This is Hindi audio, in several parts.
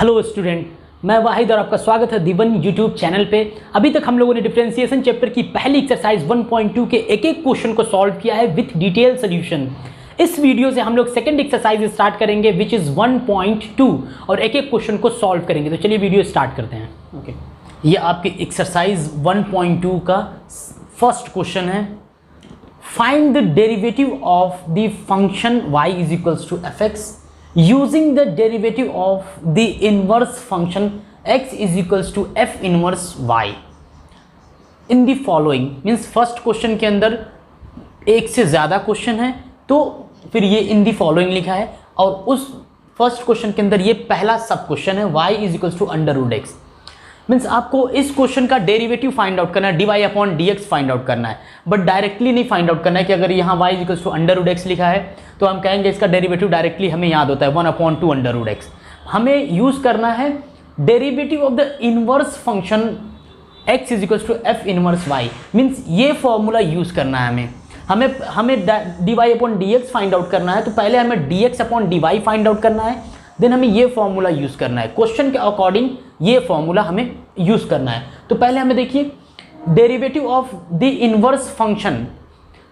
हेलो स्टूडेंट, मैं वाहिद और आपका स्वागत है दीवन यूट्यूब चैनल पे। अभी तक हम लोगों ने डिफरेंशिएशन चैप्टर की पहली एक्सरसाइज 1.2 के एक एक क्वेश्चन को सॉल्व किया है विथ डिटेल सोल्यूशन। इस वीडियो से हम लोग सेकंड एक्सरसाइज स्टार्ट करेंगे विच इज़ 1.2 और एक एक क्वेश्चन को सॉल्व करेंगे। तो चलिए वीडियो स्टार्ट करते हैं। ओके, ये आपकी एक्सरसाइज 1.2 का फर्स्ट क्वेश्चन है। Find the derivative of the function y is equals to fx using the derivative of the inverse function x is equals to f inverse y in the following means first question के अंदर एक से ज़्यादा क्वेश्चन है तो फिर ये इन दी फॉलोइंग लिखा है और उस फर्स्ट क्वेश्चन के अंदर ये पहला सब क्वेश्चन है y is equals to under root x. Means आपको इस क्वेश्चन का डेरिवेटिव फाइंड आउट करना है, dy upon dx find out करना है, बट डायरेक्टली नहीं फाइंड आउट करना है कि अगर यहाँ y equals to under root x लिखा है तो हम कहेंगे इसका डेरिवेटिव डायरेक्टली हमें याद होता है 1/2 अंडर रूट एक्स। हमें यूज़ करना है derivative of the inverse function x is equals to f inverse y। Means ये फॉर्मूला यूज़ करना है हमें dy upon dx find out करना है, तो पहले हमें dx upon dy find out करना है, देन हमें ये फॉर्मूला यूज़ करना है। क्वेश्चन के अकॉर्डिंग ये फॉर्मूला हमें यूज़ करना है। तो पहले हमें देखिए derivative of the inverse function,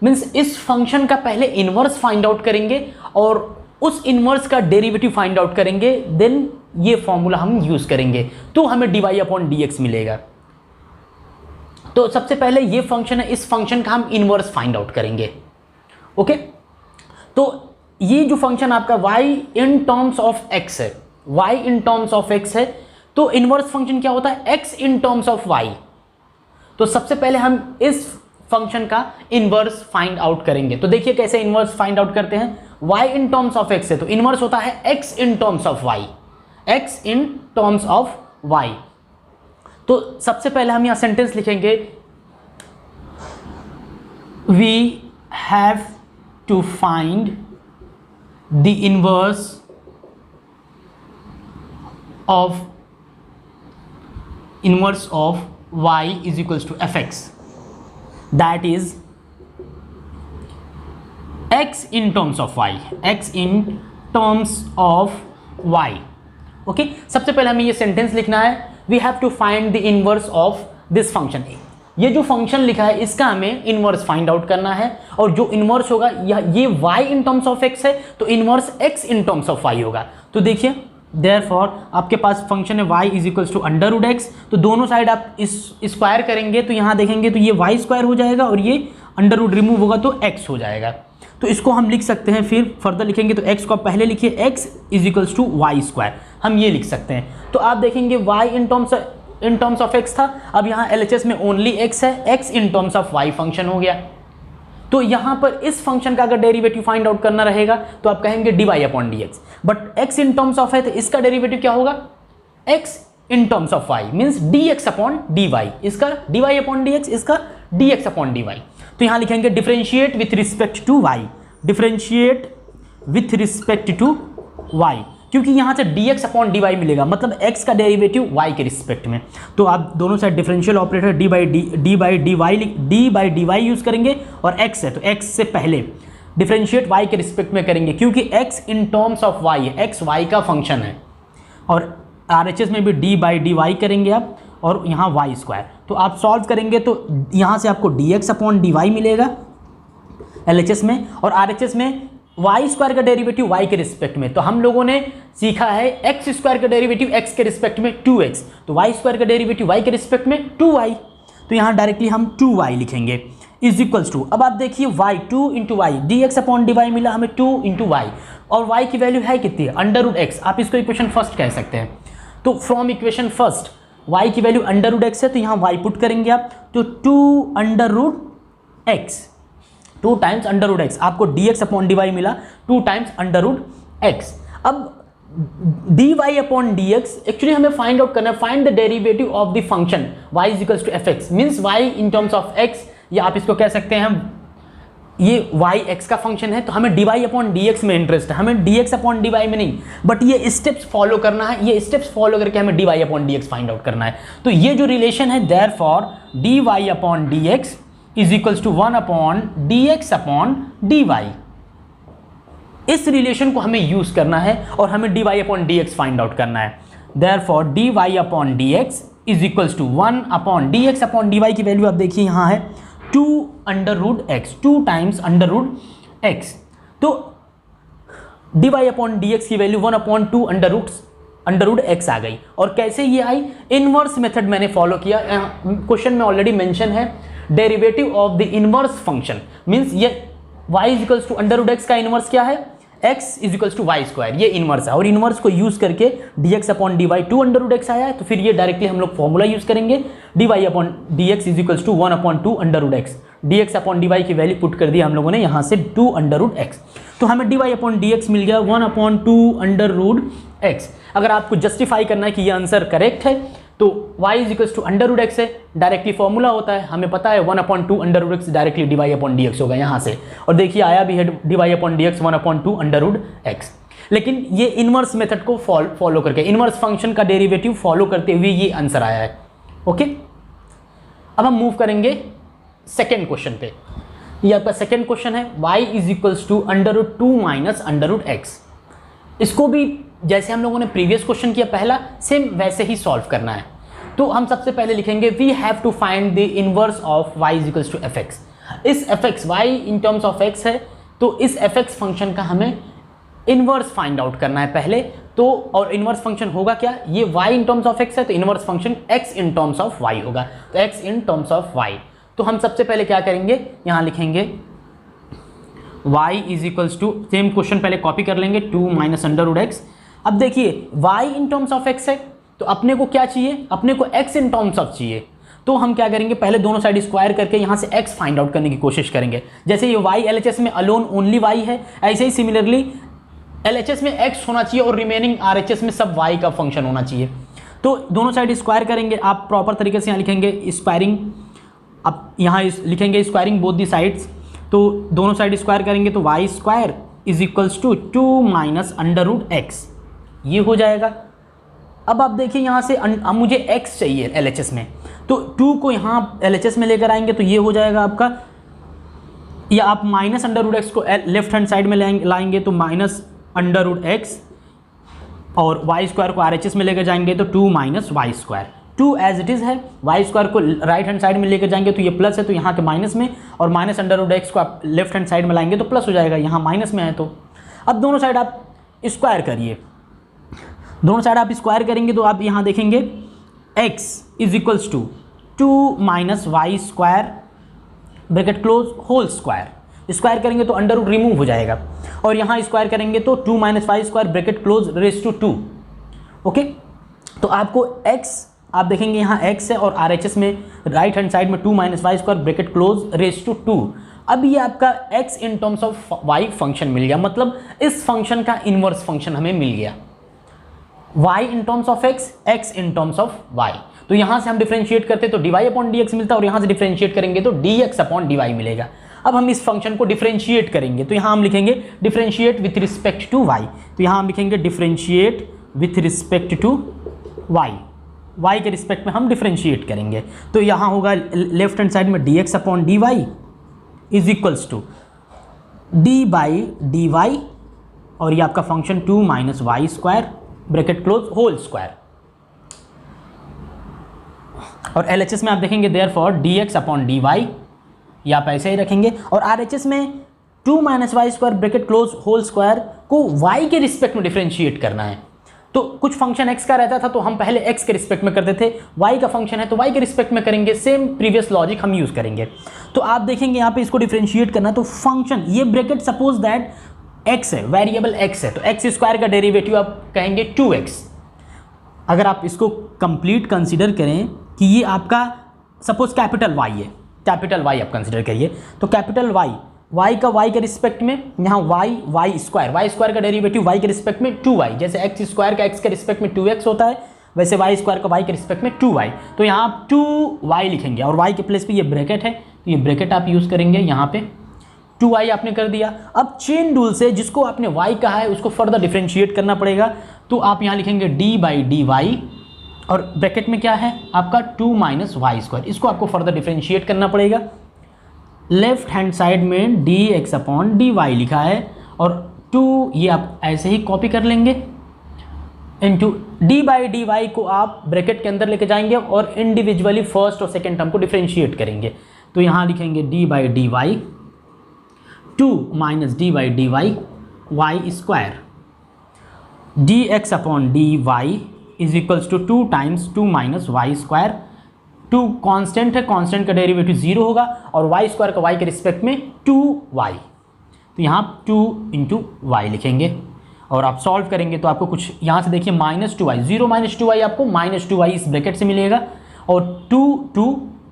means इस फंक्शन का पहले इनवर्स फाइंड आउट करेंगे और उस इनवर्स का डेरिवेटिव फाइंड आउट करेंगे, देन ये फॉर्मूला हम यूज़ करेंगे तो हमें dy अपॉन dx मिलेगा। तो सबसे पहले ये फंक्शन है, इस फंक्शन का हम इनवर्स फाइंड आउट करेंगे। ओके, तो ये जो फंक्शन आपका y in terms of x है, y in terms of x है, तो इनवर्स फंक्शन क्या होता है x in terms of y। तो सबसे पहले हम इस फंक्शन का इनवर्स फाइंड आउट करेंगे। तो देखिए कैसे इनवर्स फाइंड आउट करते हैं। y in terms of x है तो इनवर्स होता है x in terms of y, x in terms of y। तो सबसे पहले हम यहां सेंटेंस लिखेंगे, we have to find the inverse of y is equals to fx, that is x in terms of y, x in terms of y। Okay, सबसे पहले हमें ये सेंटेंस लिखना है, we have to find the inverse of this function। ये जो फंक्शन लिखा है इसका हमें इनवर्स फाइंड आउट करना है और जो इनवर्स होगा ये y in terms of x है तो inverse x in terms of y होगा। तो देखिए देयरफॉर आपके पास फंक्शन है y is equals to under root x, तो दोनों साइड आप इस स्क्वायर करेंगे तो यहाँ देखेंगे तो ये y स्क्वायर हो जाएगा और ये अंडर रूट रिमूव होगा तो x हो जाएगा। तो इसको हम लिख सकते हैं, फिर फर्दर लिखेंगे तो x को आप पहले लिखिए x is equals to Y square, हम ये लिख सकते हैं। तो आप देखेंगे y in terms of x था, अब यहाँ LHS में ओनली x है, x in terms of y function हो गया। तो यहाँ पर इस फंक्शन का अगर डेरिवेटिव फाइंड आउट करना रहेगा तो आप कहेंगे dy upon dx, but x in terms of है तो इसका डेरिवेटिव क्या होगा, x in terms of y means dx upon dy, इसका dy अपॉन dx, इसका dx अपॉन dy। तो यहाँ लिखेंगे differentiate with respect to y, differentiate with respect to y, क्योंकि यहाँ से dx अपॉन dy मिलेगा, मतलब x का डेरिवेटिव y के रिस्पेक्ट में। तो आप दोनों side differential operator d by dy use करेंगे और x है तो x से पहले डिफरेंशिएट y के रिस्पेक्ट में करेंगे क्योंकि x in terms of y है, x y का फंक्शन है। और RHS में भी d बाई dy करेंगे आप और यहाँ y स्क्वायर। तो आप सॉल्व करेंगे तो यहाँ से आपको dx अपॉन dy मिलेगा LHS में, और RHS में y स्क्वायर का डेरिवेटिव y के रिस्पेक्ट में। तो हम लोगों ने सीखा है x स्क्वायर का डेरिवेटिव x के रिस्पेक्ट में 2x, तो y स्क्वायर का डेरिवेटिव y के रिस्पेक्ट में 2y। तो यहाँ डायरेक्टली हम 2y लिखेंगे इज इक्वल्स टू, अब आप देखिए y 2 into y, dx upon dy मिला हमें 2 इंटू वाई, और y की वैल्यू है कितनी है, अंडर रूट एक्स। आप इसको इक्वेशन फर्स्ट कह सकते हैं। तो फ्रॉम इक्वेशन फर्स्ट y की वैल्यू अंडर रूट एक्स है तो यहाँ y पुट करेंगे आप, तो 2 under root x, 2 times under root x, आपको dx अपॉन dy मिला 2 टाइम्स अंडर रूट एक्स। अब dy अपॉन dx एक्चुअली हमें फाइंड आउट करना है, find the derivative of the function y is equals to fx, means y in terms of x, या आप इसको कह सकते हैं ये y x का फंक्शन है तो हमें dy अपॉन dx में इंटरेस्ट है, हमें dx अपॉन dy में नहीं, बट ये स्टेप्स फॉलो करना है, ये स्टेप्स फॉलो करके हमें dy upon dx find out करना है। तो ये जो रिलेशन है therefore dy upon dx is equals to 1 upon dx upon dy, इस रिलेशन को हमें यूज करना है और हमें dy upon dx find out करना है। Therefore D Y upon D x is equals to 1 upon D x upon D Y की वैल्यू आप देखिए यहाँ है 2 under root x, 2 times under root x. तो D Y upon D X की value 1 upon 2 under root X आ गई। और कैसे ये आई? इनवर्स मेथड मैंने फॉलो किया। क्वेश्चन में ऑलरेडी मेंशन है derivative of the inverse function, means ये y is equals to under root X का इनवर्स क्या है? x is equals to Y square, ये इनवर्स है। और इनवर्स को यूज करके dx upon D y 2 under root x आया है, तो फिर ये डायरेक्टली हम लोग फॉर्मूला यूज करेंगे dy upon D x is equals to 1 upon 2 under root x. dx upon D Y की वैल्यू पुट कर दिया हम लोगों ने यहाँ से 2 अंडर रूट एक्स, तो हमें dy अपॉन डी एक्स मिल गया 1 अपॉन 2 अंडर रूट एक्स। अगर आपको जस्टिफाई करना है कि ये आंसर करेक्ट है तो y is equals to under root x है, डायरेक्टली फॉर्मूला होता है, हमें पता है 1 upon 2 under root x directly d Y upon D x होगा यहाँ से। और देखिए आया भी है d Y upon D x 1 upon 2 under root x. लेकिन ये इनवर्स मेथड को फॉलो करके, इनवर्स फंक्शन का डेरिवेटिव फॉलो करते हुए ये आंसर आया है। ओके, अब हम मूव करेंगे सेकेंड क्वेश्चन पे। ये आपका सेकेंड क्वेश्चन है y is equals to under root 2 minus under root x. इसको भी जैसे हम लोगों ने प्रीवियस क्वेश्चन किया पहला, सेम वैसे ही सॉल्व करना है। तो हम सबसे पहले लिखेंगे we have to find the inverse of y is equals to F X. इस F X y in terms of x है, तो इस एफ एक्स फंक्शन का हमें इनवर्स फाइंड आउट करना है पहले। तो और इनवर्स फंक्शन होगा क्या? ये y in terms of x है, तो inverse function x in terms of y होगा, तो x in terms of y। तो हम सबसे पहले क्या करेंगे, यहाँ लिखेंगे y is equals to, same question पहले कॉपी कर लेंगे 2 माइनस अंडर रूट एक्स। अब देखिए y in terms of x है, तो अपने को क्या चाहिए? अपने को x इन टर्म्स ऑफ चाहिए। तो हम क्या करेंगे, पहले दोनों साइड स्क्वायर करके यहाँ से x फाइंड आउट करने की कोशिश करेंगे। जैसे ये y LHS में अलोन ओनली y है, ऐसे ही सिमिलरली LHS में x होना चाहिए और रिमेनिंग RHS में सब y का फंक्शन होना चाहिए। तो दोनों साइड स्क्वायर करेंगे, आप प्रॉपर तरीके से यहाँ लिखेंगे स्क्वायरिंग, अब यहाँ लिखेंगे स्क्वायरिंग बोथ दी साइड्स। तो दोनों साइड स्क्वायर करेंगे तो y square is equals to 2 minus under root x, ये हो जाएगा। अब आप देखिए यहाँ से अब मुझे x चाहिए LHS में, तो 2 को यहाँ LHS में लेकर आएंगे तो ये हो जाएगा आपका, या आप माइनस अंडर रूट एक्स को लेफ्ट हैंड साइड में लाएंगे तो माइनस अंडर रूट एक्स, और वाई स्क्वायर को RHS में लेकर जाएंगे तो 2 minus Y square. 2 as it is है, वाई स्क्वायर को राइट हैंड साइड में लेकर जाएंगे तो ये प्लस है, तो यहाँ के माइनस में, और माइनस अंडर रूट एक्स को आप लेफ्ट हैंड साइड में लाएंगे तो प्लस हो जाएगा, यहाँ माइनस में है। तो अब दोनों साइड आप स्क्वायर करिए, दोनों साइड आप स्क्वायर करेंगे तो आप यहाँ देखेंगे x is equals to 2 minus Y square bracket close whole square. Square करेंगे तो अंडर रूट रिमूव हो जाएगा, और यहाँ स्क्वायर करेंगे तो 2 minus Y square bracket close raise to 2। Okay, तो आपको x आप देखेंगे यहाँ x है और RHS में राइट हैंड साइड में 2 minus Y square bracket close raise to 2। अब ये आपका x in terms of y function मिल गया, मतलब इस फंक्शन का इनवर्स फंक्शन हमें मिल गया। y in terms of x, x in terms of y। तो यहाँ से हम डिफरेंशिएट करते तो dy अपॉन dx मिलता, और यहाँ से डिफरेंशिएट करेंगे तो dx अपॉन dy मिलेगा। अब हम इस फंक्शन को डिफरेंशिएट करेंगे, तो यहाँ हम लिखेंगे differentiate with respect to y। तो यहाँ हम लिखेंगे differentiate with respect to y, y के रिस्पेक्ट में हम डिफरेंशिएट करेंगे। तो यहाँ होगा लेफ्ट हैंड साइड में dx upon dy is equals to d by d y, और ये आपका function 2 minus Y square bracket close whole square, और LHS में आप देखेंगे देयरफॉर dx अपॉन dy, ये आप ऐसे ही रखेंगे, और RHS में 2 minus Y square bracket close whole square को y के रिस्पेक्ट में डिफरेंशिएट करना है। तो कुछ फंक्शन x का रहता था तो हम पहले x के रिस्पेक्ट में करते थे, y का फंक्शन है तो y के रिस्पेक्ट में करेंगे, सेम प्रीवियस लॉजिक हम यूज़ करेंगे। तो आप देखेंगे यहाँ पे इसको डिफरेंशिएट करना है, तो फंक्शन ये ब्रैकेट सपोज दैट x है, वेरिएबल x है, तो x स्क्वायर का डेरिवेटिव आप कहेंगे 2x। अगर आप इसको कंप्लीट कंसीडर करें कि ये आपका सपोज कैपिटल y है, कैपिटल y आप कंसीडर करिए, तो कैपिटल y का y के रिस्पेक्ट में यहाँ y स्क्वायर का डेरिवेटिव y के रिस्पेक्ट में 2y, जैसे x स्क्वायर का x के रिस्पेक्ट में 2x होता है, वैसे y स्क्वायर का y के रिस्पेक्ट में 2y। तो यहाँ आप 2y लिखेंगे, और y के प्लेस पे ये ब्रैकेट है, तो ये ब्रैकेट आप यूज़ करेंगे, यहाँ पे 2y आपने कर दिया। अब चेन रूल से जिसको आपने y कहा है उसको फर्दर डिफरेंशिएट करना पड़ेगा, तो आप यहाँ लिखेंगे d बाई डी वाई, और ब्रैकेट में क्या है आपका 2 माइनस वाई स्क्वायर, इसको आपको फर्दर डिफरेंशिएट करना पड़ेगा। लेफ्ट हैंड साइड में dx अपॉन dy लिखा है, और 2 ये आप ऐसे ही कॉपी कर लेंगे, into d by d y को आप ब्रैकेट के अंदर लेके जाएंगे और इंडिविजुअली फर्स्ट और सेकेंड टर्म को डिफ्रेंशिएट करेंगे। तो यहाँ लिखेंगे d by d y 2 minus d by d y y square d x upon D Y is equals to 2 times 2 minus Y square. 2 constant है, कांस्टेंट का डेरिवेटिव 0 होगा और वाई स्क्वायर का वाई के रिस्पेक्ट में 2y। तो यहाँ 2 इंटू वाई लिखेंगे और आप सॉल्व करेंगे तो आपको कुछ यहाँ से देखिए -2y, 0 माइनस 2y आपको -2y इस ब्रैकेट से मिलेगा और 2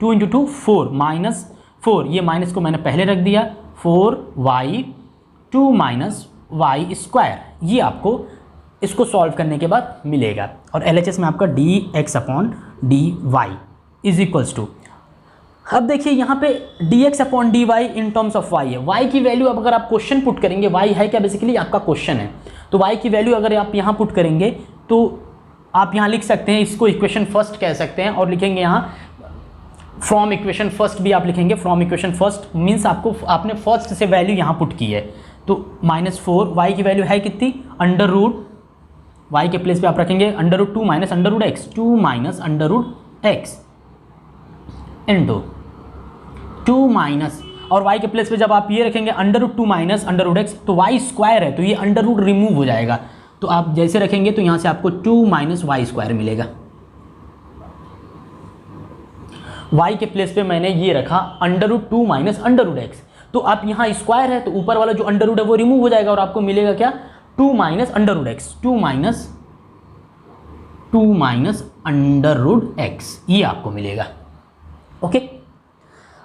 इंटू 2 4 माइनस 4, ये माइनस को मैंने पहले रख दिया, 4y 2 माइनस वाई स्क्वायर, ये आपको इसको सॉल्व करने के बाद मिलेगा। और LHS में आपका d x upon D Y is equals to, अब देखिए यहाँ पे d x upon D y in terms of y है। वाई की वैल्यू अब अगर आप क्वेश्चन पुट करेंगे, वाई है क्या बेसिकली आपका क्वेश्चन है, तो वाई की वैल्यू अगर आप यहाँ पुट करेंगे तो आप यहाँ लिख सकते हैं, इसको इक्वेशन फर्स्ट कह सकते हैं और लिखेंगे यहाँ फ्रॉम इक्वेशन फर्स्ट भी आप लिखेंगे। फ्रॉम इक्वेशन फर्स्ट मीन्स आपने फर्स्ट से वैल्यू यहाँ पुट की है। तो -4 वाई की वैल्यू है कितनी, अंडर रूट, वाई के प्लेस पे आप रखेंगे under root 2 minus under root x, 2 minus under root x into 2 minus, और y के प्लेस पे जब आप ये रखेंगे under root 2 minus under root x, तो y स्क्वायर है तो ये अंडर रूट रिमूव हो जाएगा। तो आप जैसे रखेंगे तो यहाँ से आपको 2 माइनस वाई स्क्वायर मिलेगा। y के प्लेस पे मैंने ये रखा under root 2 minus under root x, तो आप यहाँ स्क्वायर है तो ऊपर वाला जो अंडर रूट है वो रिमूव हो जाएगा और आपको मिलेगा क्या, 2 minus under root x, 2 minus under root x, ये आपको मिलेगा। ओके,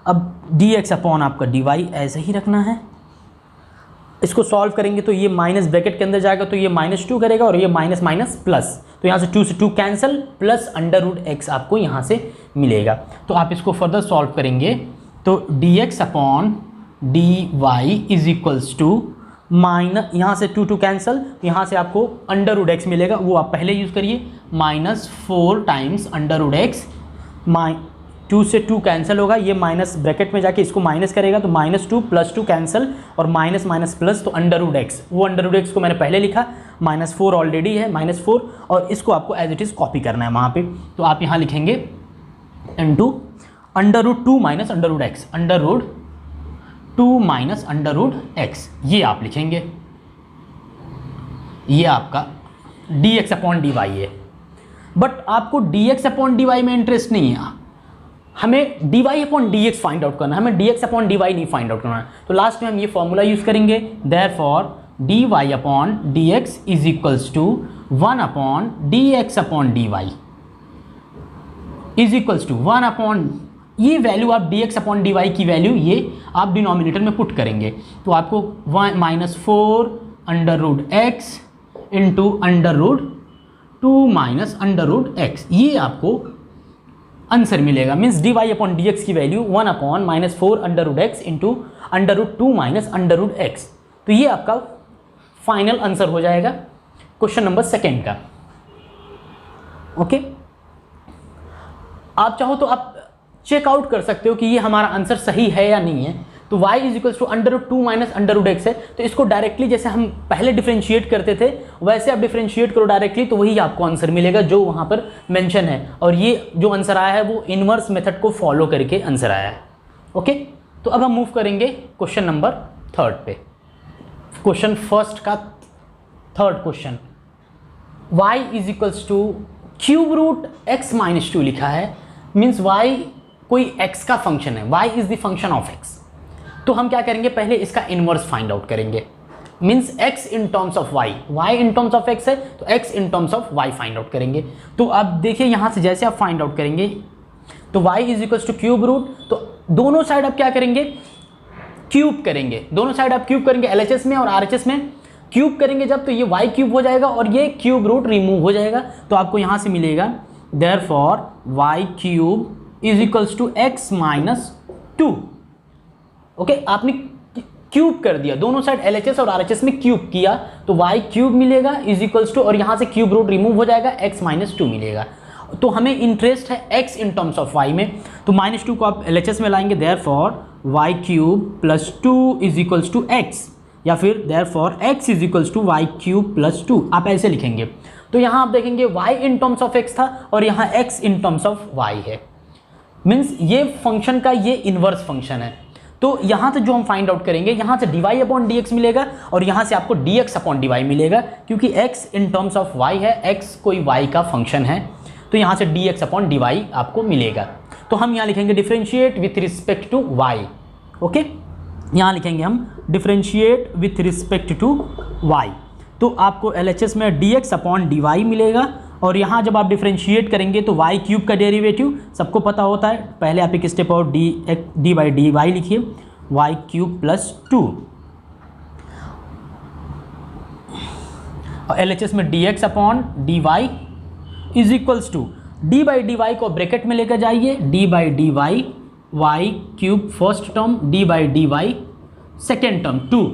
अब डी एक्स अपॉन आपका डी वाई ऐसे ही रखना है। इसको सॉल्व करेंगे तो ये माइनस ब्रैकेट के अंदर जाएगा तो ये -2 करेगा और ये माइनस माइनस प्लस, तो यहाँ से 2 से 2 cancel, plus under root x आपको यहाँ से मिलेगा। तो आप इसको फर्दर सॉल्व करेंगे तो d x upon D Y is equals to minus, यहाँ से 2 कैंसिल, यहाँ से आपको अंडर रूट एक्स मिलेगा, वो आप पहले यूज़ करिए, -4 टाइम्स अंडर रूट एक्स, 2 से 2 कैंसिल होगा, ये माइनस ब्रैकेट में जाके इसको माइनस करेगा तो -2 + 2 कैंसिल और माइनस माइनस प्लस, तो अंडर रूट एक्स, वो अंडर रूट एक्स को मैंने पहले लिखा, -4 ऑलरेडी है, -4, और इसको आपको एज इट इज़ कॉपी करना है वहाँ पे। तो आप यहाँ लिखेंगे into under root 2 minus under root x, under root 2 minus under root x, ये आप लिखेंगे, ये आपका d x upon D y है। बट आपको d x upon D y में इंटरेस्ट नहीं है, हमें d Y upon D x find out करना है, हमें d x upon D y नहीं फाइंड आउट करना है। तो लास्ट में हम ये फॉर्मूला यूज़ करेंगे, therefore D Y upon D x is equals to 1 upon D x upon D Y is equals to 1 upon, ये वैल्यू आप D x upon D Y की वैल्यू ये आप डिनोमिनेटर में पुट करेंगे तो आपको -4 under root x into under root 2 minus under root x, ये आपको आंसर मिलेगा। Means D Y upon D X की value 1 upon -4 under root x into under root 2 minus under root x, तो ये आपका फाइनल आंसर हो जाएगा क्वेश्चन नंबर 2 का। ओके, आप चाहो तो आप चेकआउट कर सकते हो कि ये हमारा आंसर सही है या नहीं है। तो y is equals to under root 2 minus under root x है, तो इसको डायरेक्टली जैसे हम पहले डिफ्रेंशिएट करते थे वैसे आप डिफ्रेंशिएट करो डायरेक्टली, तो वही आपको आंसर मिलेगा जो वहाँ पर मेंशन है। और ये जो आंसर आया है वो इनवर्स मेथड को फॉलो करके आंसर आया है। ओके, तो अब हम मूव करेंगे क्वेश्चन नंबर 3 पे। क्वेश्चन फर्स्ट का 3rd question, y is equals to cube root x minus 2 लिखा है, मीन्स y कोई x का फंक्शन है, y is the function of x। तो हम क्या करेंगे, पहले इसका इनवर्स फाइंड आउट करेंगे, means x in terms of y, y in terms of x है तो x in terms of y find out करेंगे। तो अब देखिए यहाँ से जैसे आप फाइंड आउट करेंगे तो y is equals to cube root, तो दोनों साइड आप क्या करेंगे, क्यूब करेंगे, दोनों साइड आप क्यूब करेंगे, LHS में और RHS में क्यूब करेंगे जब, तो ये y क्यूब हो जाएगा और ये क्यूब रूट रिमूव हो जाएगा, तो आपको यहाँ से मिलेगा therefore y cube is equals to x minus 2। Okay, आपने क्यूब कर दिया, दोनों साइड LHS और RHS में क्यूब किया तो y क्यूब मिलेगा इज इक्वल्स टू, और यहाँ से क्यूब रूट रिमूव हो जाएगा, x माइनस 2 मिलेगा। तो हमें इंटरेस्ट है x in terms of y में, तो -2 को आप LHS में लाएंगे, therefore y cube plus 2 is equals to x, या फिर therefore x is equals to y cube plus 2, आप ऐसे लिखेंगे। तो यहाँ आप देखेंगे y in terms of x था और यहाँ x in terms of y है, मीन्स ये फंक्शन का ये इन्वर्स फंक्शन है। तो यहाँ से जो हम फाइंड आउट करेंगे, यहाँ से dy अपॉन dx मिलेगा और यहाँ से आपको dx अपॉन dy मिलेगा, क्योंकि x in terms of y है, x कोई y का फंक्शन है, तो यहाँ से dx अपॉन dy आपको मिलेगा। तो हम यहाँ लिखेंगे differentiate with respect to y। Okay, यहाँ लिखेंगे हम differentiate with respect to y। तो आपको LHS में dx अपॉन dy मिलेगा और यहाँ जब आप डिफरेंशिएट करेंगे तो y क्यूब का डेरिवेटिव सबको पता होता है, पहले आप एक स्टेप और डी बाई डी वाई लिखिए, y क्यूब प्लस 2 और LHS में dx upon dy is equals to d by d y को ब्रैकेट में लेकर जाइए, d by d y y cube first term, d by d y second term 2,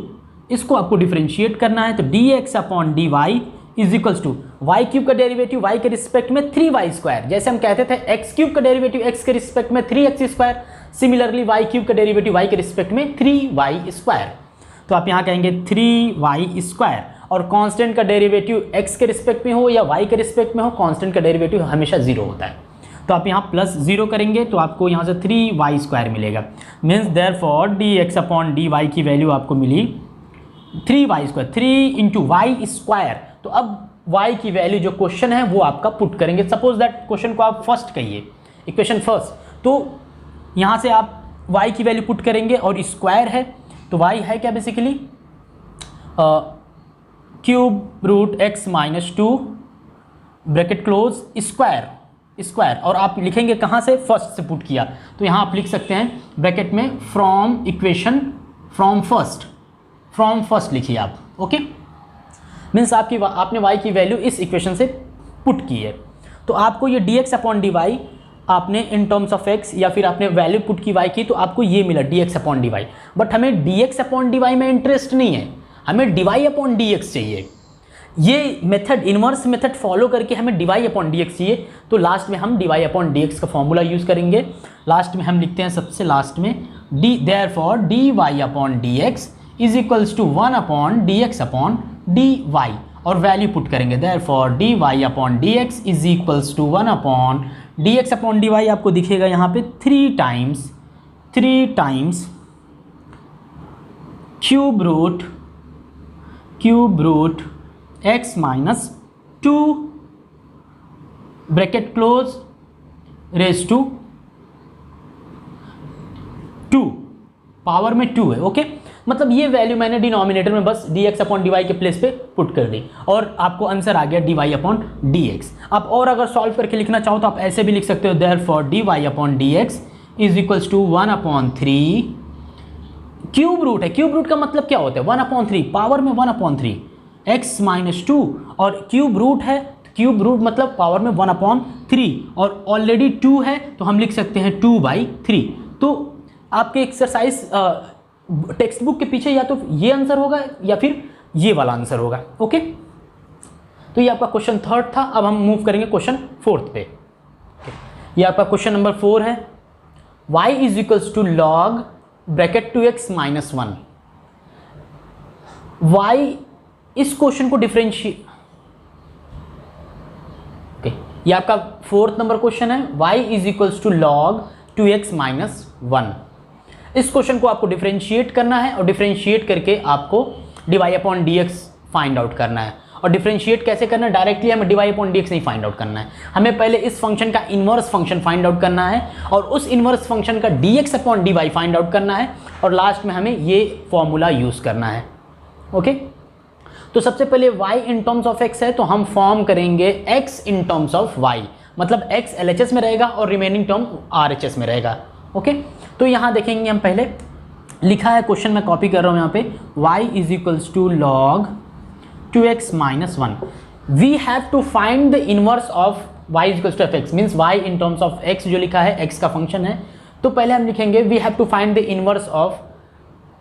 इसको आपको डिफरेंशिएट करना है। तो dx upon D Y is equals to y cube का डेरिवेटिव y के रिस्पेक्ट में 3y स्क्वायर, जैसे हम कहते थे x क्यूब का डेरिवेटिव x के रिस्पेक्ट में 3x square, similarly y cube का डेरिवेटिव y के रिस्पेक्ट में 3y स्क्वायर। तो आप यहाँ कहेंगे 3y स्क्वायर और कांस्टेंट का डेरिवेटिव x के रिस्पेक्ट में हो या y के रिस्पेक्ट में हो, कांस्टेंट का डेरिवेटिव हमेशा 0 होता है। तो आप यहाँ प्लस 0 करेंगे तो आपको यहाँ से 3y स्क्वायर मिलेगा, means therefore dx upon dy की वैल्यू आपको मिली 3y square, 3 into y square. तो अब y की वैल्यू जो क्वेश्चन है वो आपका पुट करेंगे। सपोज दैट क्वेश्चन को आप फर्स्ट कहिए, इक्वेशन फर्स्ट, तो यहाँ से आप y की वैल्यू पुट करेंगे और स्क्वायर है तो y है क्या basically cube root x minus 2 bracket close square और आप लिखेंगे कहाँ से, फर्स्ट से पुट किया, तो यहाँ आप लिख सकते हैं ब्रैकेट में फ्रॉम इक्वेशन फ्रॉम फर्स्ट लिखिए आप। ओके, मीन्स आपने y की वैल्यू इस इक्वेशन से पुट की है। तो आपको ये dx अपॉन डी वाई आपने इन टर्म्स ऑफ x या फिर आपने वैल्यू पुट की y की, तो आपको ये मिला dx upon D y. But हमें dx अपॉन डी वाई में इंटरेस्ट नहीं है, हमें dy अपॉन dx चाहिए। ये मेथड इन्वर्स मेथड फॉलो करके हमें dy अपॉन dx चाहिए। तो लास्ट में हम dy अपॉन dx का फॉर्मूला यूज़ करेंगे। लास्ट में हम लिखते हैं सबसे लास्ट में therefore dy upon dx is equals to 1 upon dx upon dy और वैल्यू पुट करेंगे। Therefore dy upon dx is equals to 1 upon dx upon dy आपको दिखेगा यहाँ पे 3 times cube root x minus 2 bracket close raise to 2 power में 2 है। ओके, मतलब ये वैल्यू मैंने डिनोमिनेटर में बस dx अपॉन डी के प्लेस पे पुट कर दी और आपको आंसर आ गया dy अपॉन dx। आप और अगर सॉल्व करके लिखना चाहो तो आप ऐसे भी लिख सकते हो, therefore dy upon dx is equals to 1 upon 3 cube root है। क्यूब रूट का मतलब क्या होता है, 1 अपॉन 3 पावर में 1 अपॉन 3 x माइनस 2 और क्यूब रूट है, क्यूब रूट मतलब पावर में 1 अपॉन 3 और ऑलरेडी 2 है तो हम लिख सकते हैं 2/3। तो आपके एक्सरसाइज टेक्स्ट बुक के पीछे या तो ये आंसर होगा या फिर ये वाला आंसर होगा। ओके, तो ये आपका क्वेश्चन थर्ड था। अब हम मूव करेंगे क्वेश्चन फोर्थ पे। ये आपका क्वेश्चन नंबर 4 है, y is equals to log bracket 2x minus 1। y इस क्वेश्चन को डिफरेंशिएट, ओके, ये आपका फोर्थ नंबर क्वेश्चन है, y is equals to log 2x minus 1। इस क्वेश्चन को आपको डिफरेंशिएट करना है और डिफरेंशिएट करके आपको dy upon dx find out करना है। और डिफरेंशिएट कैसे करना है, डायरेक्टली हमें dy अपॉन dx नहीं फाइंड आउट करना है, हमें पहले इस फंक्शन का इन्वर्स फंक्शन फाइंड आउट करना है और उस इन्वर्स फंक्शन का dx upon dy find out करना है और लास्ट में हमें ये फॉर्मूला यूज़ करना है। ओके, तो सबसे पहले y in terms of x है तो हम फॉर्म करेंगे x in terms of y, मतलब x LHS में रहेगा और रिमेनिंग टर्म RHS में रहेगा। ओके, तो यहाँ देखेंगे हम पहले लिखा है क्वेश्चन में कॉपी कर रहा हूँ यहाँ पे, y is equals to log 2x minus 1। We have to find the inverse of y is equals to F x, means y in terms of x जो लिखा है x का फंक्शन है। तो पहले हम लिखेंगे we have to find the inverse of,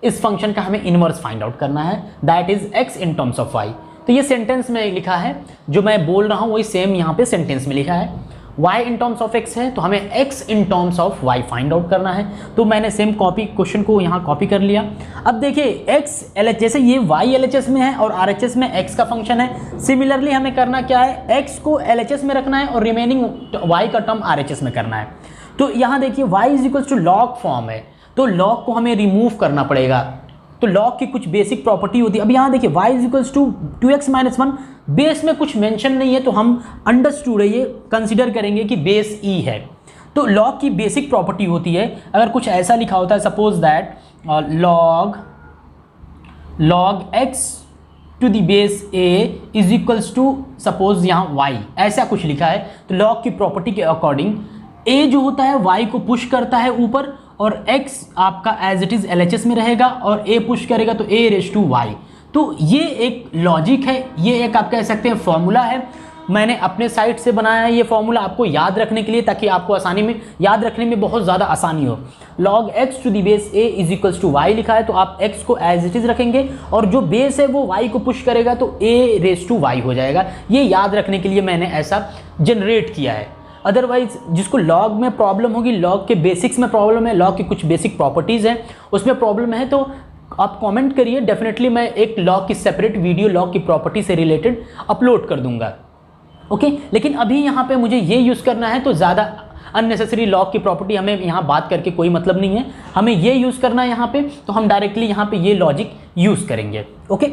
इस फंक्शन का हमें इनवर्स फाइंड आउट करना है, that is x in terms of y। तो ये सेंटेंस में लिखा है, जो मैं बोल रहा हूँ वही सेम यहाँ पे सेंटेंस में लिखा है। y in terms of x है तो हमें x in terms of y find out करना है। तो मैंने सेम कॉपी क्वेश्चन को यहाँ कॉपी कर लिया। अब देखिए x LH, जैसे ये y LHS में है और RHS में x का फंक्शन है, सिमिलरली हमें करना क्या है, x को LHS में रखना है और रिमेनिंग y का टर्म RHS में करना है। तो यहाँ देखिए y is equals to log form है, तो लॉग को हमें रिमूव करना पड़ेगा। तो लॉग की कुछ बेसिक प्रॉपर्टी होती है। अब यहाँ देखिए y is equals to 2x minus 1, base में कुछ मेंशन नहीं है तो हम अंडरस्टूड है ये कंसिडर करेंगे कि बेस e है। तो लॉग की बेसिक प्रॉपर्टी होती है, अगर कुछ ऐसा लिखा होता है suppose that log x to the base a is equals to suppose यहाँ y, ऐसा कुछ लिखा है तो लॉग की प्रॉपर्टी के अकॉर्डिंग a जो होता है y को पुश करता है ऊपर और x आपका एज इट इज LHS में रहेगा और a पुश करेगा तो a रेज टू y। तो ये एक लॉजिक है, ये एक आप कह सकते हैं फॉर्मूला है। मैंने अपने साइड से बनाया है ये फॉर्मूला आपको याद रखने के लिए, ताकि आपको आसानी में याद रखने में बहुत ज़्यादा आसानी हो। log x to the base a is equals to y लिखा है तो आप x को एज इट इज रखेंगे और जो बेस है वो y को पुश करेगा तो a रेज टू y हो जाएगा। ये याद रखने के लिए मैंने ऐसा जनरेट किया है। अदरवाइज जिसको लॉग में प्रॉब्लम होगी, लॉग के बेसिक्स में प्रॉब्लम है, लॉग की कुछ बेसिक प्रॉपर्टीज़ हैं उसमें प्रॉब्लम है, तो आप कमेंट करिए, डेफिनेटली मैं एक लॉग की सेपरेट वीडियो लॉग की प्रॉपर्टी से रिलेटेड अपलोड कर दूंगा। ओके, लेकिन अभी यहाँ पे मुझे ये यूज़ करना है तो ज़्यादा अननेसेसरी लॉग की प्रॉपर्टी हमें यहाँ बात करके कोई मतलब नहीं है, हमें ये यूज़ करना है यहाँ पे, तो हम डायरेक्टली यहाँ पे ये लॉजिक यूज़ करेंगे। ओके,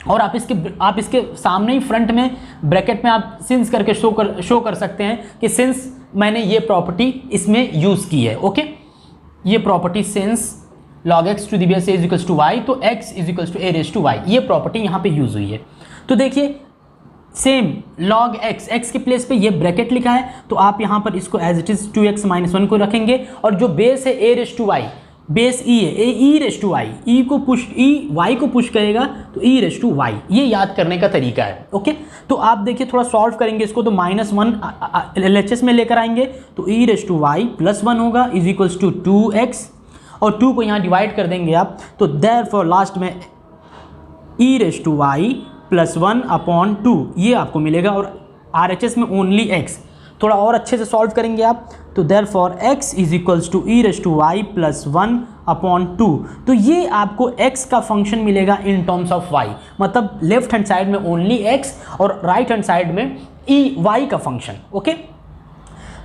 और आप इसके सामने ही फ्रंट में ब्रैकेट में आप सिंस करके शो कर सकते हैं कि सिंस मैंने ये प्रॉपर्टी इसमें यूज़ की है। ओके, ये property since log x to the base a is equals to y, तो x is equals to a raise to y, ये प्रॉपर्टी यहाँ पे यूज़ हुई है। तो देखिए सेम log x के प्लेस पे ये ब्रैकेट लिखा है तो आप यहाँ पर इसको as it is 2x minus 1 को रखेंगे और जो बेस है a raise to y, base e है, e raise to y, y को पुश करेगा तो e रेज टू y, ये याद करने का तरीका है। ओके, तो आप देखिए थोड़ा सॉल्व करेंगे इसको तो -1 LHS में लेकर आएंगे तो e raise to y plus 1 होगा इज इक्वल्स टू 2x और 2 को यहाँ डिवाइड कर देंगे आप तो देयरफॉर लास्ट में e raise to y plus 1 upon 2 ये आपको मिलेगा और RHS में ओनली x। थोड़ा और अच्छे से सॉल्व करेंगे आप तो therefore x is equals to e raise to y plus 1 upon 2, तो ये आपको x का फंक्शन मिलेगा इन टर्म्स ऑफ y, मतलब लेफ्ट हैंड साइड में ओनली x और राइट हैंड साइड में y का फंक्शन। ओके,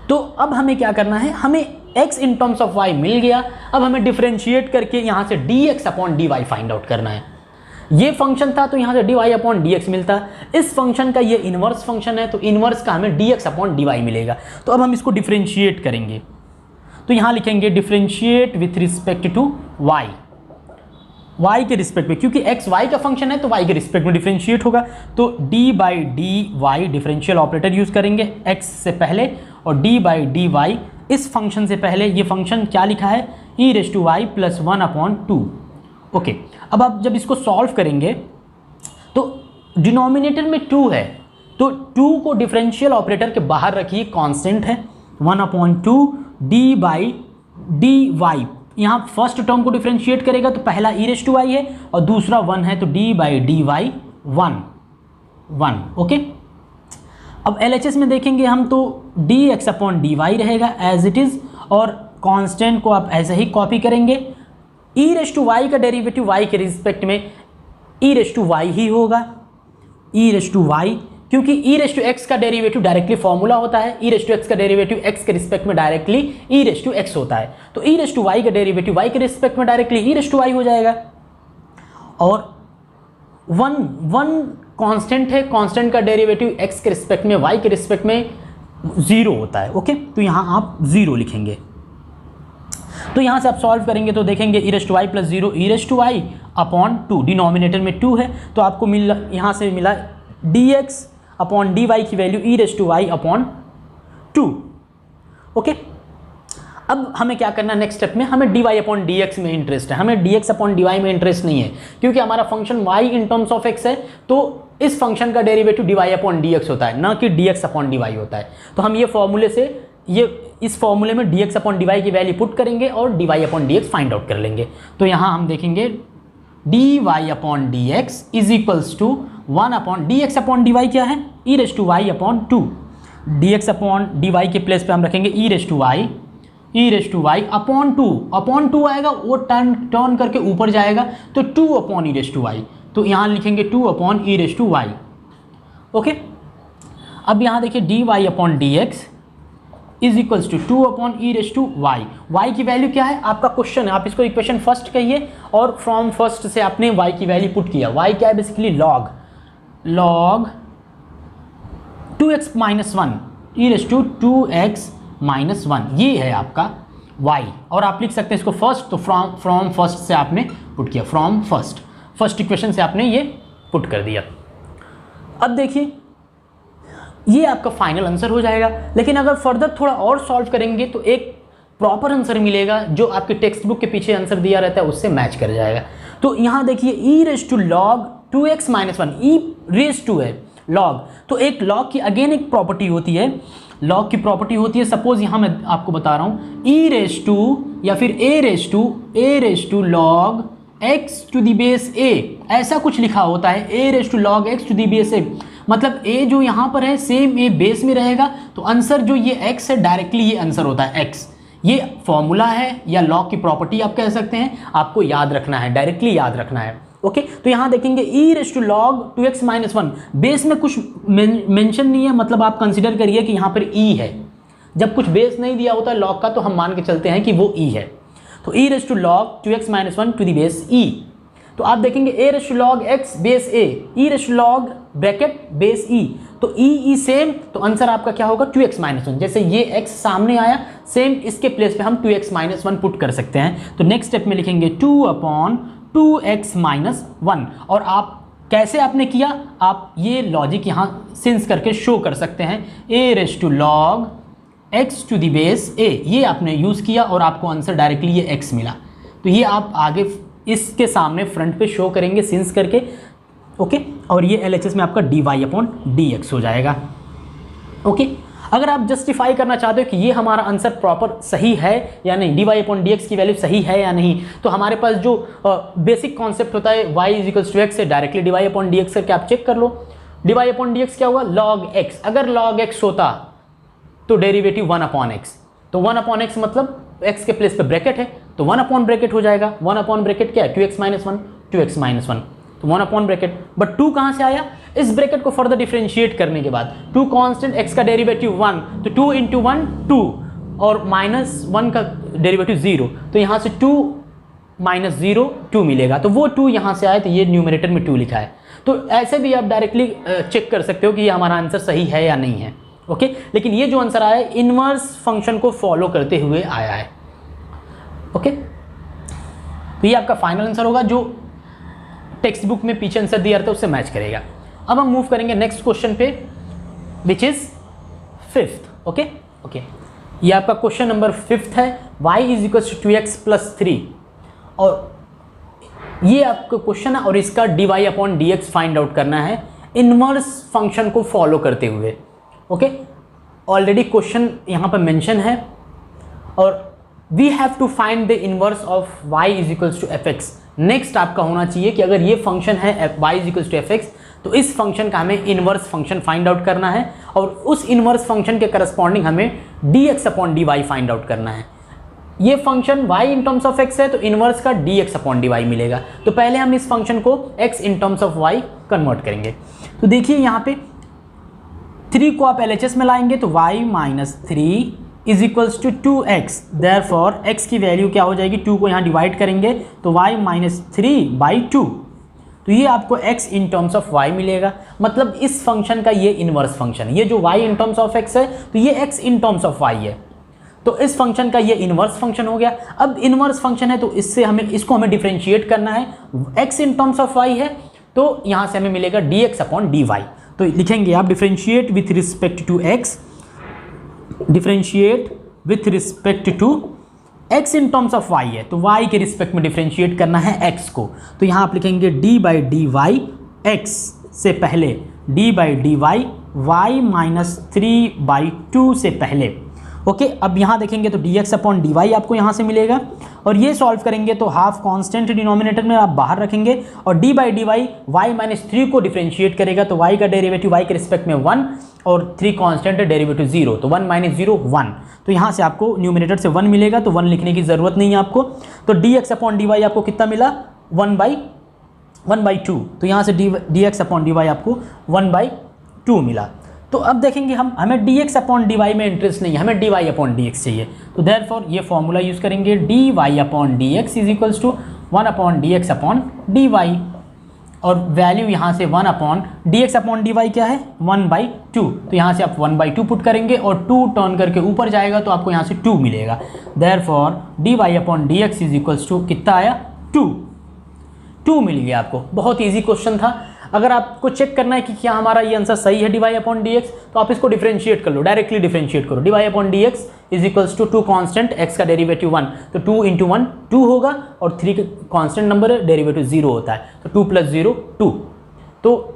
तो अब हमें क्या करना है, हमें x in terms of y मिल गया, अब हमें डिफरेंशिएट करके यहाँ से dx upon dy find out करना है। ये फंक्शन था तो यहाँ से dy अपॉन dx मिलता, इस फंक्शन का ये इन्वर्स फंक्शन है तो इन्वर्स का हमें dx अपॉन dy मिलेगा। तो अब हम इसको डिफरेंशिएट करेंगे तो यहाँ लिखेंगे differentiate with respect to y के रिस्पेक्ट में, क्योंकि x y का फंक्शन है तो y के रिस्पेक्ट में डिफरेंशिएट होगा तो d by d y differential operator use करेंगे x से पहले और d बाई डी वाई इस फंक्शन से पहले। ये फंक्शन क्या लिखा है, e raise to y plus 1 upon 2। Okay, अब आप जब इसको सॉल्व करेंगे तो डिनोमिनेटर में 2 है तो 2 को डिफरेंशियल ऑपरेटर के बाहर रखिए, कांस्टेंट है 1 upon 2 d by d y. यहाँ फर्स्ट टर्म को डिफरेंशिएट करेगा तो पहला e रेज टू y है और दूसरा 1 है तो d by d y 1। Okay, अब LHS में देखेंगे हम तो dx अपॉन dy रहेगा एज इट इज़ और कांस्टेंट को आप ऐसे ही कॉपी करेंगे। e रेज टू y का डेरिवेटिव y के रिस्पेक्ट में e रेज टू y ही होगा, e रेज टू y, क्योंकि e रेज टू x का डेरिवेटिव डायरेक्टली फॉर्मूला होता है, e रेज टू x का डेरिवेटिव x के रिस्पेक्ट में directly e raise to x होता है तो e रेज टू y का डेरिवेटिव y के रिस्पेक्ट में directly e raise to y हो जाएगा। और 1 कांस्टेंट है, कांस्टेंट का डेरिवेटिव x के रिस्पेक्ट में y के रिस्पेक्ट में 0 होता है। ओके, तो यहाँ आप 0 लिखेंगे। तो यहाँ से आप सॉल्व करेंगे तो देखेंगे e raise to y plus 0 e raise to y upon 2, denominator में 2 है तो आपको यहाँ से मिला dx अपॉन dy की value e raise to y upon 2। Okay, अब हमें क्या करना है नेक्स्ट स्टेप में, हमें dy अपॉन dx में इंटरेस्ट है, हमें dx अपॉन dy में इंटरेस्ट नहीं है क्योंकि हमारा function y in terms of x है तो इस फंक्शन का डेरिवेटिव dy अपॉन dx होता है, ना कि dx अपॉन dy होता है। तो हम ये फॉर्मूले से इस फॉर्मूले में dx अपॉन dy की वैल्यू पुट करेंगे और dy upon dx find out कर लेंगे। तो यहाँ हम देखेंगे dy upon dx is equals to 1 upon dx upon dy क्या है, e raise to y upon 2। dx upon dy के प्लेस पे हम रखेंगे e raise to y upon two आएगा, वो टर्न करके ऊपर जाएगा तो 2 upon e raise to y, तो यहाँ लिखेंगे 2 upon e raise to y. Okay, अब यहाँ देखिए d Y upon D x is equals to 2 upon e raise to y. Y की वैल्यू क्या है आपका क्वेश्चन है, आप इसको इक्वेशन फर्स्ट कहिए और फ्रॉम फर्स्ट से आपने वाई की वैल्यू पुट किया। वाई क्या है basically log 2x minus 1 E raise to 2x minus 1, ये है आपका y। और आप लिख सकते हैं इसको फर्स्ट, तो फ्रॉम फर्स्ट से आपने पुट किया, फ्रॉम फर्स्ट इक्वेशन से आपने ये पुट कर दिया। अब देखिए ये आपका फाइनल आंसर हो जाएगा, लेकिन अगर फर्दर थोड़ा और सॉल्व करेंगे तो एक प्रॉपर आंसर मिलेगा जो आपके टेक्स्ट बुक के पीछे आंसर दिया रहता है उससे मैच कर जाएगा। तो यहाँ देखिए E raise to log 2x minus 1, E raise to है लॉग, तो एक लॉग की अगेन एक प्रॉपर्टी होती है, लॉग की प्रॉपर्टी होती है, सपोज यहाँ मैं आपको बता रहा हूँ ई रेस टू या फिर A raise to log X to the base A, ऐसा कुछ लिखा होता है, A raise to log X to the base A, मतलब ए जो यहाँ पर है सेम ए बेस में रहेगा, तो आंसर जो ये एक्स है डायरेक्टली ये आंसर होता है एक्स। ये फॉर्मूला है या लॉग की प्रॉपर्टी आप कह सकते हैं, आपको याद रखना है, डायरेक्टली याद रखना है। ओके, तो यहाँ देखेंगे E raise to log 2x minus 1, base में कुछ मेंशन नहीं है, मतलब आप कंसिडर करिए कि यहाँ पर ई है। जब कुछ बेस नहीं दिया होता है लॉग का तो हम मान के चलते हैं कि वो ई है। तो E raise to log 2x minus 1 to the base E, तो आप देखेंगे A raise to log x base A, E raise to log bracket base E, तो ई सेम, तो आंसर आपका क्या होगा 2x माइनस 1। जैसे ये x सामने आया, सेम इसके प्लेस पे हम 2x माइनस 1 पुट कर सकते हैं। तो नेक्स्ट स्टेप में लिखेंगे 2 अपॉन 2x माइनस 1, और आप कैसे आपने किया, आप ये लॉजिक यहाँ सिंस करके शो कर सकते हैं, A raise to log x to the base A, ये आपने यूज़ किया और आपको आंसर डायरेक्टली ये x मिला। तो ये आप आगे इसके सामने फ्रंट पे शो करेंगे सिंस करके। ओके, और ये LHS में आपका dy अपॉन dx हो जाएगा। ओके, अगर आप जस्टिफाई करना चाहते हो कि ये हमारा आंसर प्रॉपर सही है या नहीं, dy अपॉन dx की वैल्यू सही है या नहीं, तो हमारे पास जो बेसिक कॉन्सेप्ट होता है y is equals to x है, डायरेक्टली dy अपॉन dx करके आप चेक कर लो। dy अपॉन dx क्या होगा, log x, अगर log x होता तो डेरिवेटिव 1 अपॉन x, तो 1 अपॉन x मतलब x के प्लेस पे ब्रैकेट है तो 1 अपॉन ब्रैकेट हो जाएगा। 1 अपॉन ब्रैकेट क्या है, 2x माइनस 1, 2x माइनस 1, तो 1 अपॉन ब्रैकेट, बट 2 कहाँ से आया, इस ब्रैकेट को फर्दर डिफरेंशिएट करने के बाद 2 कांस्टेंट x का डेरिवेटिव 1, तो 2 इंटू 1 2, और माइनस 1 का डेरिवेटिव 0, तो यहाँ से 2 माइनस 0 2 मिलेगा, तो वो 2 यहाँ से आए, तो ये न्यूमरेटर में 2 लिखा है। तो ऐसे भी आप डायरेक्टली चेक कर सकते हो कि ये हमारा आंसर सही है या नहीं है। ओके, लेकिन ये जो आंसर आया है इनवर्स फंक्शन को फॉलो करते हुए आया है। ओके, तो ये आपका फाइनल आंसर होगा जो टेक्स्ट बुक में पीछे आंसर दिया रहता है उससे मैच करेगा। अब हम मूव करेंगे नेक्स्ट क्वेश्चन पे, विच इज 5th। ओके, ये आपका क्वेश्चन नंबर 5th है, y is equals to 2x plus 3, और ये आपका क्वेश्चन है और इसका dy upon dx find out करना है इनवर्स फंक्शन को फॉलो करते हुए। ओके, ऑलरेडी क्वेश्चन यहाँ पर मेंशन है, और we have to find the inverse of y is equals to F x. Next आपका होना चाहिए कि अगर ये फंक्शन है y is equals to F x, तो इस फंक्शन का हमें इनवर्स फंक्शन फाइंड आउट करना है, और उस इनवर्स फंक्शन के करस्पॉन्डिंग हमें dx upon dy find out करना है। ये function y in terms of x है, तो इनवर्स का dx अपॉन dy मिलेगा। तो पहले हम इस फंक्शन को x in terms of y convert करेंगे। तो देखिए यहाँ पे 3 को आप LHS में लाएंगे तो y minus 3 is equals to 2x, therefore x की वैल्यू क्या हो जाएगी, 2 को यहाँ डिवाइड करेंगे तो y माइनस 3/2, तो ये आपको x in terms of y मिलेगा। मतलब इस फंक्शन का ये इनवर्स फंक्शन, ये जो y in terms of x है तो ये x in terms of y है, तो इस फंक्शन का ये इनवर्स फंक्शन हो गया। अब इनवर्स फंक्शन है तो इससे इसको हमें डिफरेंशिएट करना है, x in terms of y है तो यहाँ से हमें मिलेगा dx अपॉन dy। तो लिखेंगे आप differentiate with respect to x, differentiate with respect to x in terms of y है, तो y के रिस्पेक्ट में डिफरेंशिएट करना है x को, तो यहाँ आप लिखेंगे d/dy x से पहले d/dy y माइनस 3/2 से पहले, ओके, अब यहाँ देखेंगे तो dx अपॉन dy आपको यहाँ से मिलेगा, और ये सॉल्व करेंगे तो हाफ कांस्टेंट डिनोमिनेटर में आप बाहर रखेंगे, और d by d y y minus 3 को डिफ्रेंशिएट करेगा, तो y का डेरिवेटिव y के रिस्पेक्ट में 1 और 3 कांस्टेंट है, डेरिवेटिव 0, तो 1 माइनस 0 1, तो यहाँ से आपको न्यूमिनेटर से 1 मिलेगा, तो 1 लिखने की ज़रूरत नहीं है आपको। तो dx अपॉन dy आपको कितना मिला, 1/2, तो यहाँ से dx अपॉन dy आपको 1/2 मिला। तो अब देखेंगे हमें dx अपॉन dy में इंटरेस्ट नहीं है, हमें dy अपॉन dx चाहिए, तो देयरफॉर ये फॉर्मूला यूज़ करेंगे, dy upon dx is equals to 1 upon dx upon dy, और वैल्यू यहाँ से 1 अपॉन dx अपॉन dy क्या है 1/2, तो यहाँ से आप 1/2 पुट करेंगे और 2 टर्न करके ऊपर जाएगा तो आपको यहाँ से 2 मिलेगा। Therefore dy upon dx is equals to कितना आया 2 मिल गया आपको। बहुत ईजी क्वेश्चन था। अगर आपको चेक करना है कि क्या हमारा ये आंसर सही है dy अपॉन dx, तो आप इसको डिफरेंशिएट कर लो, डायरेक्टली डिफरेंशिएट करो। dy upon dx is equals to 2 constant x का डेरिवेटिव 1, तो 2 इंटू 1 2 होगा, और 3 कांस्टेंट नंबर है, डेरिवेटिव 0 होता है, तो 2 + 0 2, तो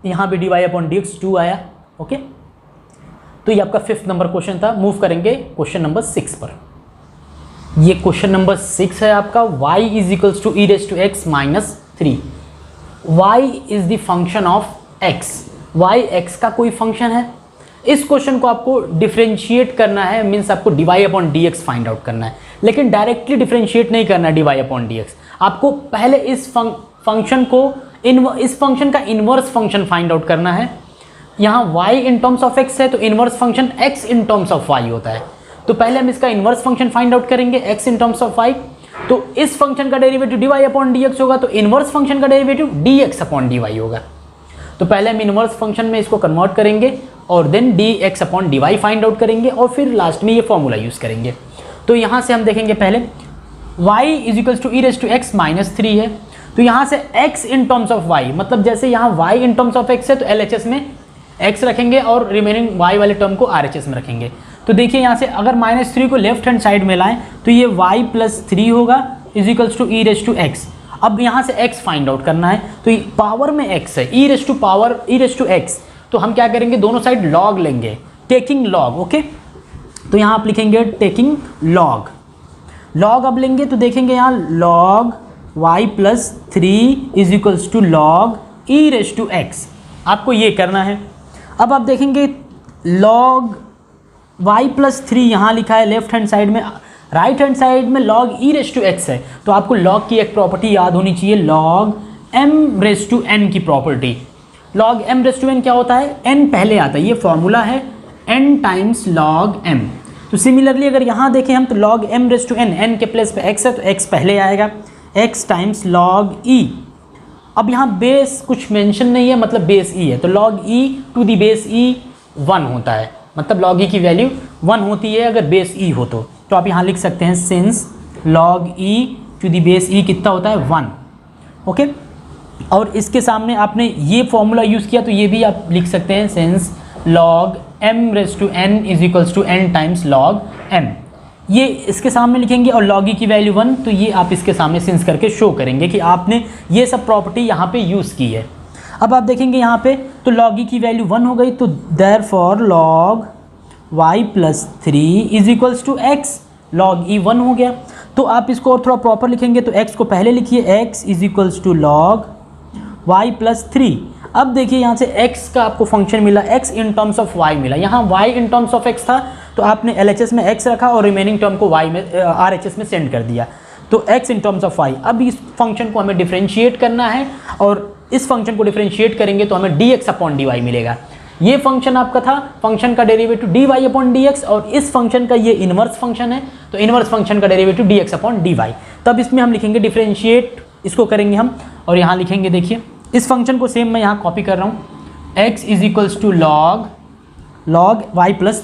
यहाँ पे dy अपॉन dx 2 आया। ओके, तो ये आपका 5th नंबर क्वेश्चन था। मूव करेंगे क्वेश्चन नंबर 6 पर। ये क्वेश्चन नंबर 6 है आपका, y is equals to e⁻⁻³ y is the function of x, y x का कोई फंक्शन है। इस क्वेश्चन को आपको डिफरेंशिएट करना है, मीन्स आपको dy upon dx find out करना है, लेकिन डायरेक्टली डिफरेंशिएट नहीं करना है dy अपॉन dx। आपको पहले इस फंक्शन को इस फंक्शन का इन्वर्स फंक्शन फाइंड आउट करना है। यहाँ y in terms of x है, तो inverse function x in terms of y होता है, तो पहले हम इसका इन्वर्स फंक्शन फाइंड आउट करेंगे x in terms of y। तो इस फंक्शन का डेरिवेटिव dy अपॉन dx होगा, तो इन्वर्स फंक्शन का डेरिवेटिव dx अपॉन dy होगा। तो पहले हम इन्वर्स फंक्शन में इसको कन्वर्ट करेंगे और then dx upon dy find out करेंगे, और फिर लास्ट में ये फॉर्मूला यूज़ करेंगे। तो यहाँ से हम देखेंगे पहले y is equals to e⁻⁻³ है, तो यहाँ से x in terms of y, मतलब जैसे यहाँ y in terms of x है तो LHS में x रखेंगे और रिमेनिंग y वाले टर्म को RHS में रखेंगे। तो देखिए यहाँ से अगर -3 को लेफ्ट हैंड साइड में लाएं तो ये y + 3 होगा इज इक्वल्स टू e⁻x। अब यहाँ से x फाइंड आउट करना है, तो पावर में x है, e⁻x, तो हम क्या करेंगे दोनों साइड log लेंगे, टेकिंग log। ओके, तो यहाँ आप लिखेंगे टेकिंग log अब लेंगे, तो देखेंगे यहाँ log y + 3 is equals to log e⁻x, आपको ये करना है। अब आप देखेंगे log y + 3 यहाँ लिखा है लेफ्ट हैंड साइड में, राइट हैंड साइड में log e⁻x है, तो आपको log की एक प्रॉपर्टी याद होनी चाहिए, log m⁻n की प्रॉपर्टी। log m⁻n क्या होता है, n पहले आता है, ये फॉर्मूला है n टाइम्स log m। तो सिमिलरली अगर यहाँ देखें हम तो log m⁻n, n के प्लेस पे x है तो x पहले आएगा, x टाइम्स log e। अब यहाँ बेस कुछ मेंशन नहीं है, मतलब बेस e है, तो log e to the base e 1 होता है, मतलब log e की वैल्यू 1 होती है अगर बेस e हो तो आप यहाँ लिख सकते हैं since log e to the base e कितना होता है 1। ओके, और इसके सामने आपने ये फॉर्मूला यूज़ किया तो ये भी आप लिख सकते हैं since log m⁻n is equals to n times log m। ये इसके सामने लिखेंगे और log e की वैल्यू 1, तो ये आप इसके सामने सिंस करके शो करेंगे कि आपने ये सब प्रॉपर्टी यहाँ पे यूज़ की है। अब आप देखेंगे यहाँ पे तो log e की वैल्यू 1 हो गई, तो therefore log y + 3 is equals to x, log e 1 हो गया। तो आप इसको और थोड़ा प्रॉपर लिखेंगे, तो x को पहले लिखिए, x is equals to log y + 3। अब देखिए यहाँ से x का आपको फंक्शन मिला, x in terms of y मिला, यहाँ y in terms of x था तो आपने LHS में x रखा और रिमेनिंग टर्म को y में RHS में सेंड कर दिया, तो x in terms of y। अब इस फंक्शन को हमें डिफरेंशिएट करना है, और इस फंक्शन को डिफरेंशिएट करेंगे तो हमें dx अपॉन dy मिलेगा। ये फंक्शन आपका था, फंक्शन का डेरिवेटिव dy अपॉन dx, और इस फंक्शन का ये इन्वर्स फंक्शन है, तो इन्वर्स फंक्शन का डेरिवेटिव dx अपॉन dy। तब इसमें हम लिखेंगे डिफरेंशिएट, इसको करेंगे हम, और यहाँ लिखेंगे, देखिए इस फंक्शन को सेम मैं यहाँ कॉपी कर रहा हूँ, x is equals to log y +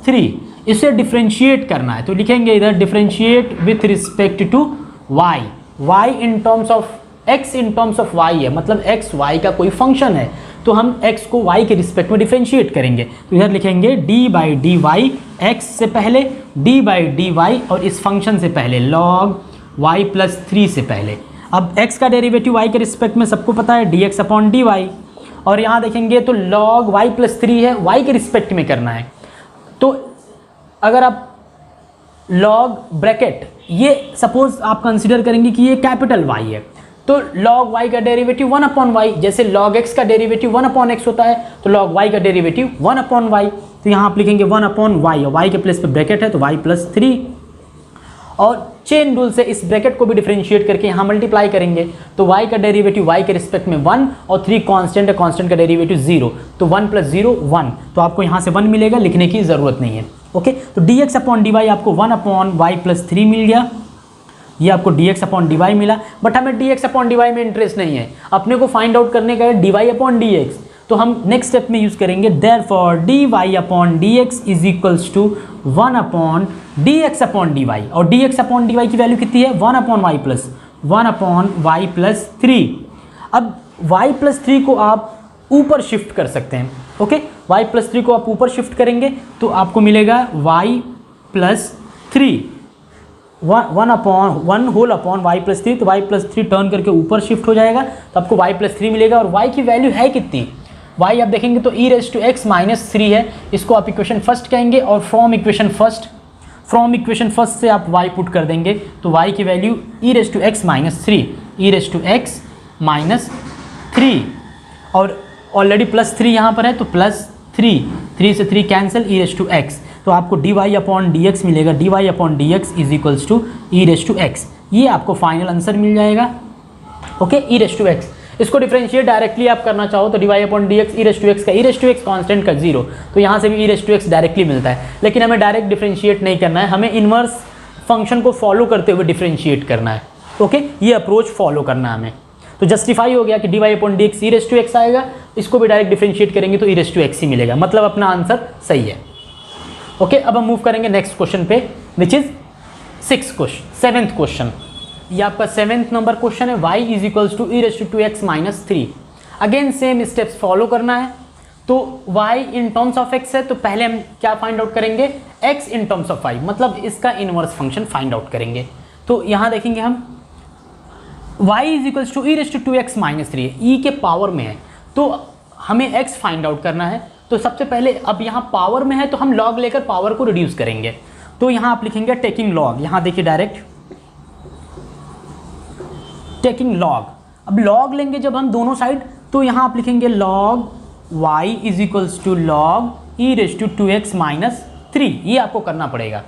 3, इसे डिफरेंशिएट करना है, तो लिखेंगे इधर differentiate with respect to y in terms of x in terms of y है, मतलब x y का कोई फंक्शन है, तो हम x को y के रिस्पेक्ट में डिफरेंशिएट करेंगे, तो इधर लिखेंगे d/dy x से पहले, d/dy और इस फंक्शन से पहले log y + 3 से पहले। अब x का डेरिवेटिव y के रिस्पेक्ट में सबको पता है dx अपॉन dy, और यहाँ देखेंगे तो log y + 3 है, y के रिस्पेक्ट में करना है, तो अगर आप लॉग ब्रैकेट, ये सपोज आप कंसिडर करेंगे कि ये कैपिटल Y है, तो log y का डेरिवेटिव 1/y, जैसे log x का डेरिवेटिव 1/x होता है, तो log y का डेरिवेटिव 1/y। तो यहाँ आप लिखेंगे 1/y, और y के प्लेस पे ब्रैकेट है तो y+3, और चेन रूल से इस ब्रैकेट को भी डिफरेंशिएट करके यहाँ मल्टीप्लाई करेंगे, तो y का डेरिवेटिव y के रिस्पेक्ट में 1, और 3 कांस्टेंट है, कांस्टेंट का डेरिवेटिव 0, तो 1 + 0 1, तो आपको यहाँ से 1 मिलेगा, लिखने की ज़रूरत नहीं है। ओके, तो dx/dy आपको 1/y+3 मिल गया, ये आपको dx/dy मिला, बट हमें dx/dy में इंटरेस्ट नहीं है, अपने को फाइंड आउट करने का है dy/dx, तो हम नेक्स्ट स्टेप में यूज़ करेंगे therefore dy/dx is equals to 1/dx/dy, और dx/dy की वैल्यू कितनी है 1/y+3। अब y+3 को आप ऊपर शिफ्ट कर सकते हैं। ओके, y+3 को आप ऊपर शिफ्ट करेंगे तो आपको मिलेगा y+3, 1/1/y+3, तो y+3 टर्न करके ऊपर शिफ्ट हो जाएगा, तो आपको y+3 मिलेगा। और y की वैल्यू है कितनी, y आप देखेंगे तो e⁻x-3 है, इसको आप इक्वेशन फर्स्ट कहेंगे, और फ्रॉम इक्वेशन फर्स्ट से आप y पुट कर देंगे, तो y की वैल्यू e⁻x-3, और ऑलरेडी +3 यहाँ पर है, तो +3 से 3 कैंसिल, e⁻x, तो आपको dy/dx मिलेगा, dy/dx is equals to e⁻x, ये आपको फाइनल आंसर मिल जाएगा। ओके, e⁻x, इसको डिफरेंशिएट डायरेक्टली आप करना चाहो तो dy/dx e⁻x का, e⁻x कांस्टेंट का 0, तो यहाँ से भी e⁻x डायरेक्टली मिलता है, लेकिन हमें डायरेक्ट डिफरेंशिएट नहीं करना है, हमें इन्वर्स फंक्शन को फॉलो करते हुए डिफरेंशिएट करना है। ओके, ये अप्रोच फॉलो करना है हमें, तो जस्टिफाई हो गया कि dy/dx e⁻x आएगा, इसको भी डायरेक्ट डिफरेंशिएट करेंगे तो e⁻x ही मिलेगा, मतलब अपना आंसर सही है। ओके, अब हम मूव करेंगे नेक्स्ट क्वेश्चन पे, विच इज 7th क्वेश्चन। ये आपका 7th नंबर क्वेश्चन है, y is equals to e⁻x-3। Again same steps follow करना है, तो y in terms of x है, तो पहले हम क्या फाइंड आउट करेंगे, x in terms of y, मतलब इसका इनवर्स फंक्शन फाइंड आउट करेंगे। तो यहाँ देखेंगे हम y is equals to e⁻x-3 है, e के पावर में है, तो हमें x फाइंड आउट करना है। तो सबसे पहले अब यहाँ पावर में है तो हम log लेकर पावर को रिड्यूस करेंगे, तो यहाँ आप लिखेंगे टेकिंग log, यहाँ देखिए डायरेक्ट टेकिंग log। अब log लेंगे जब हम दोनों साइड, तो यहाँ आप लिखेंगे log y is equals to log e⁻x-3, ये आपको करना पड़ेगा।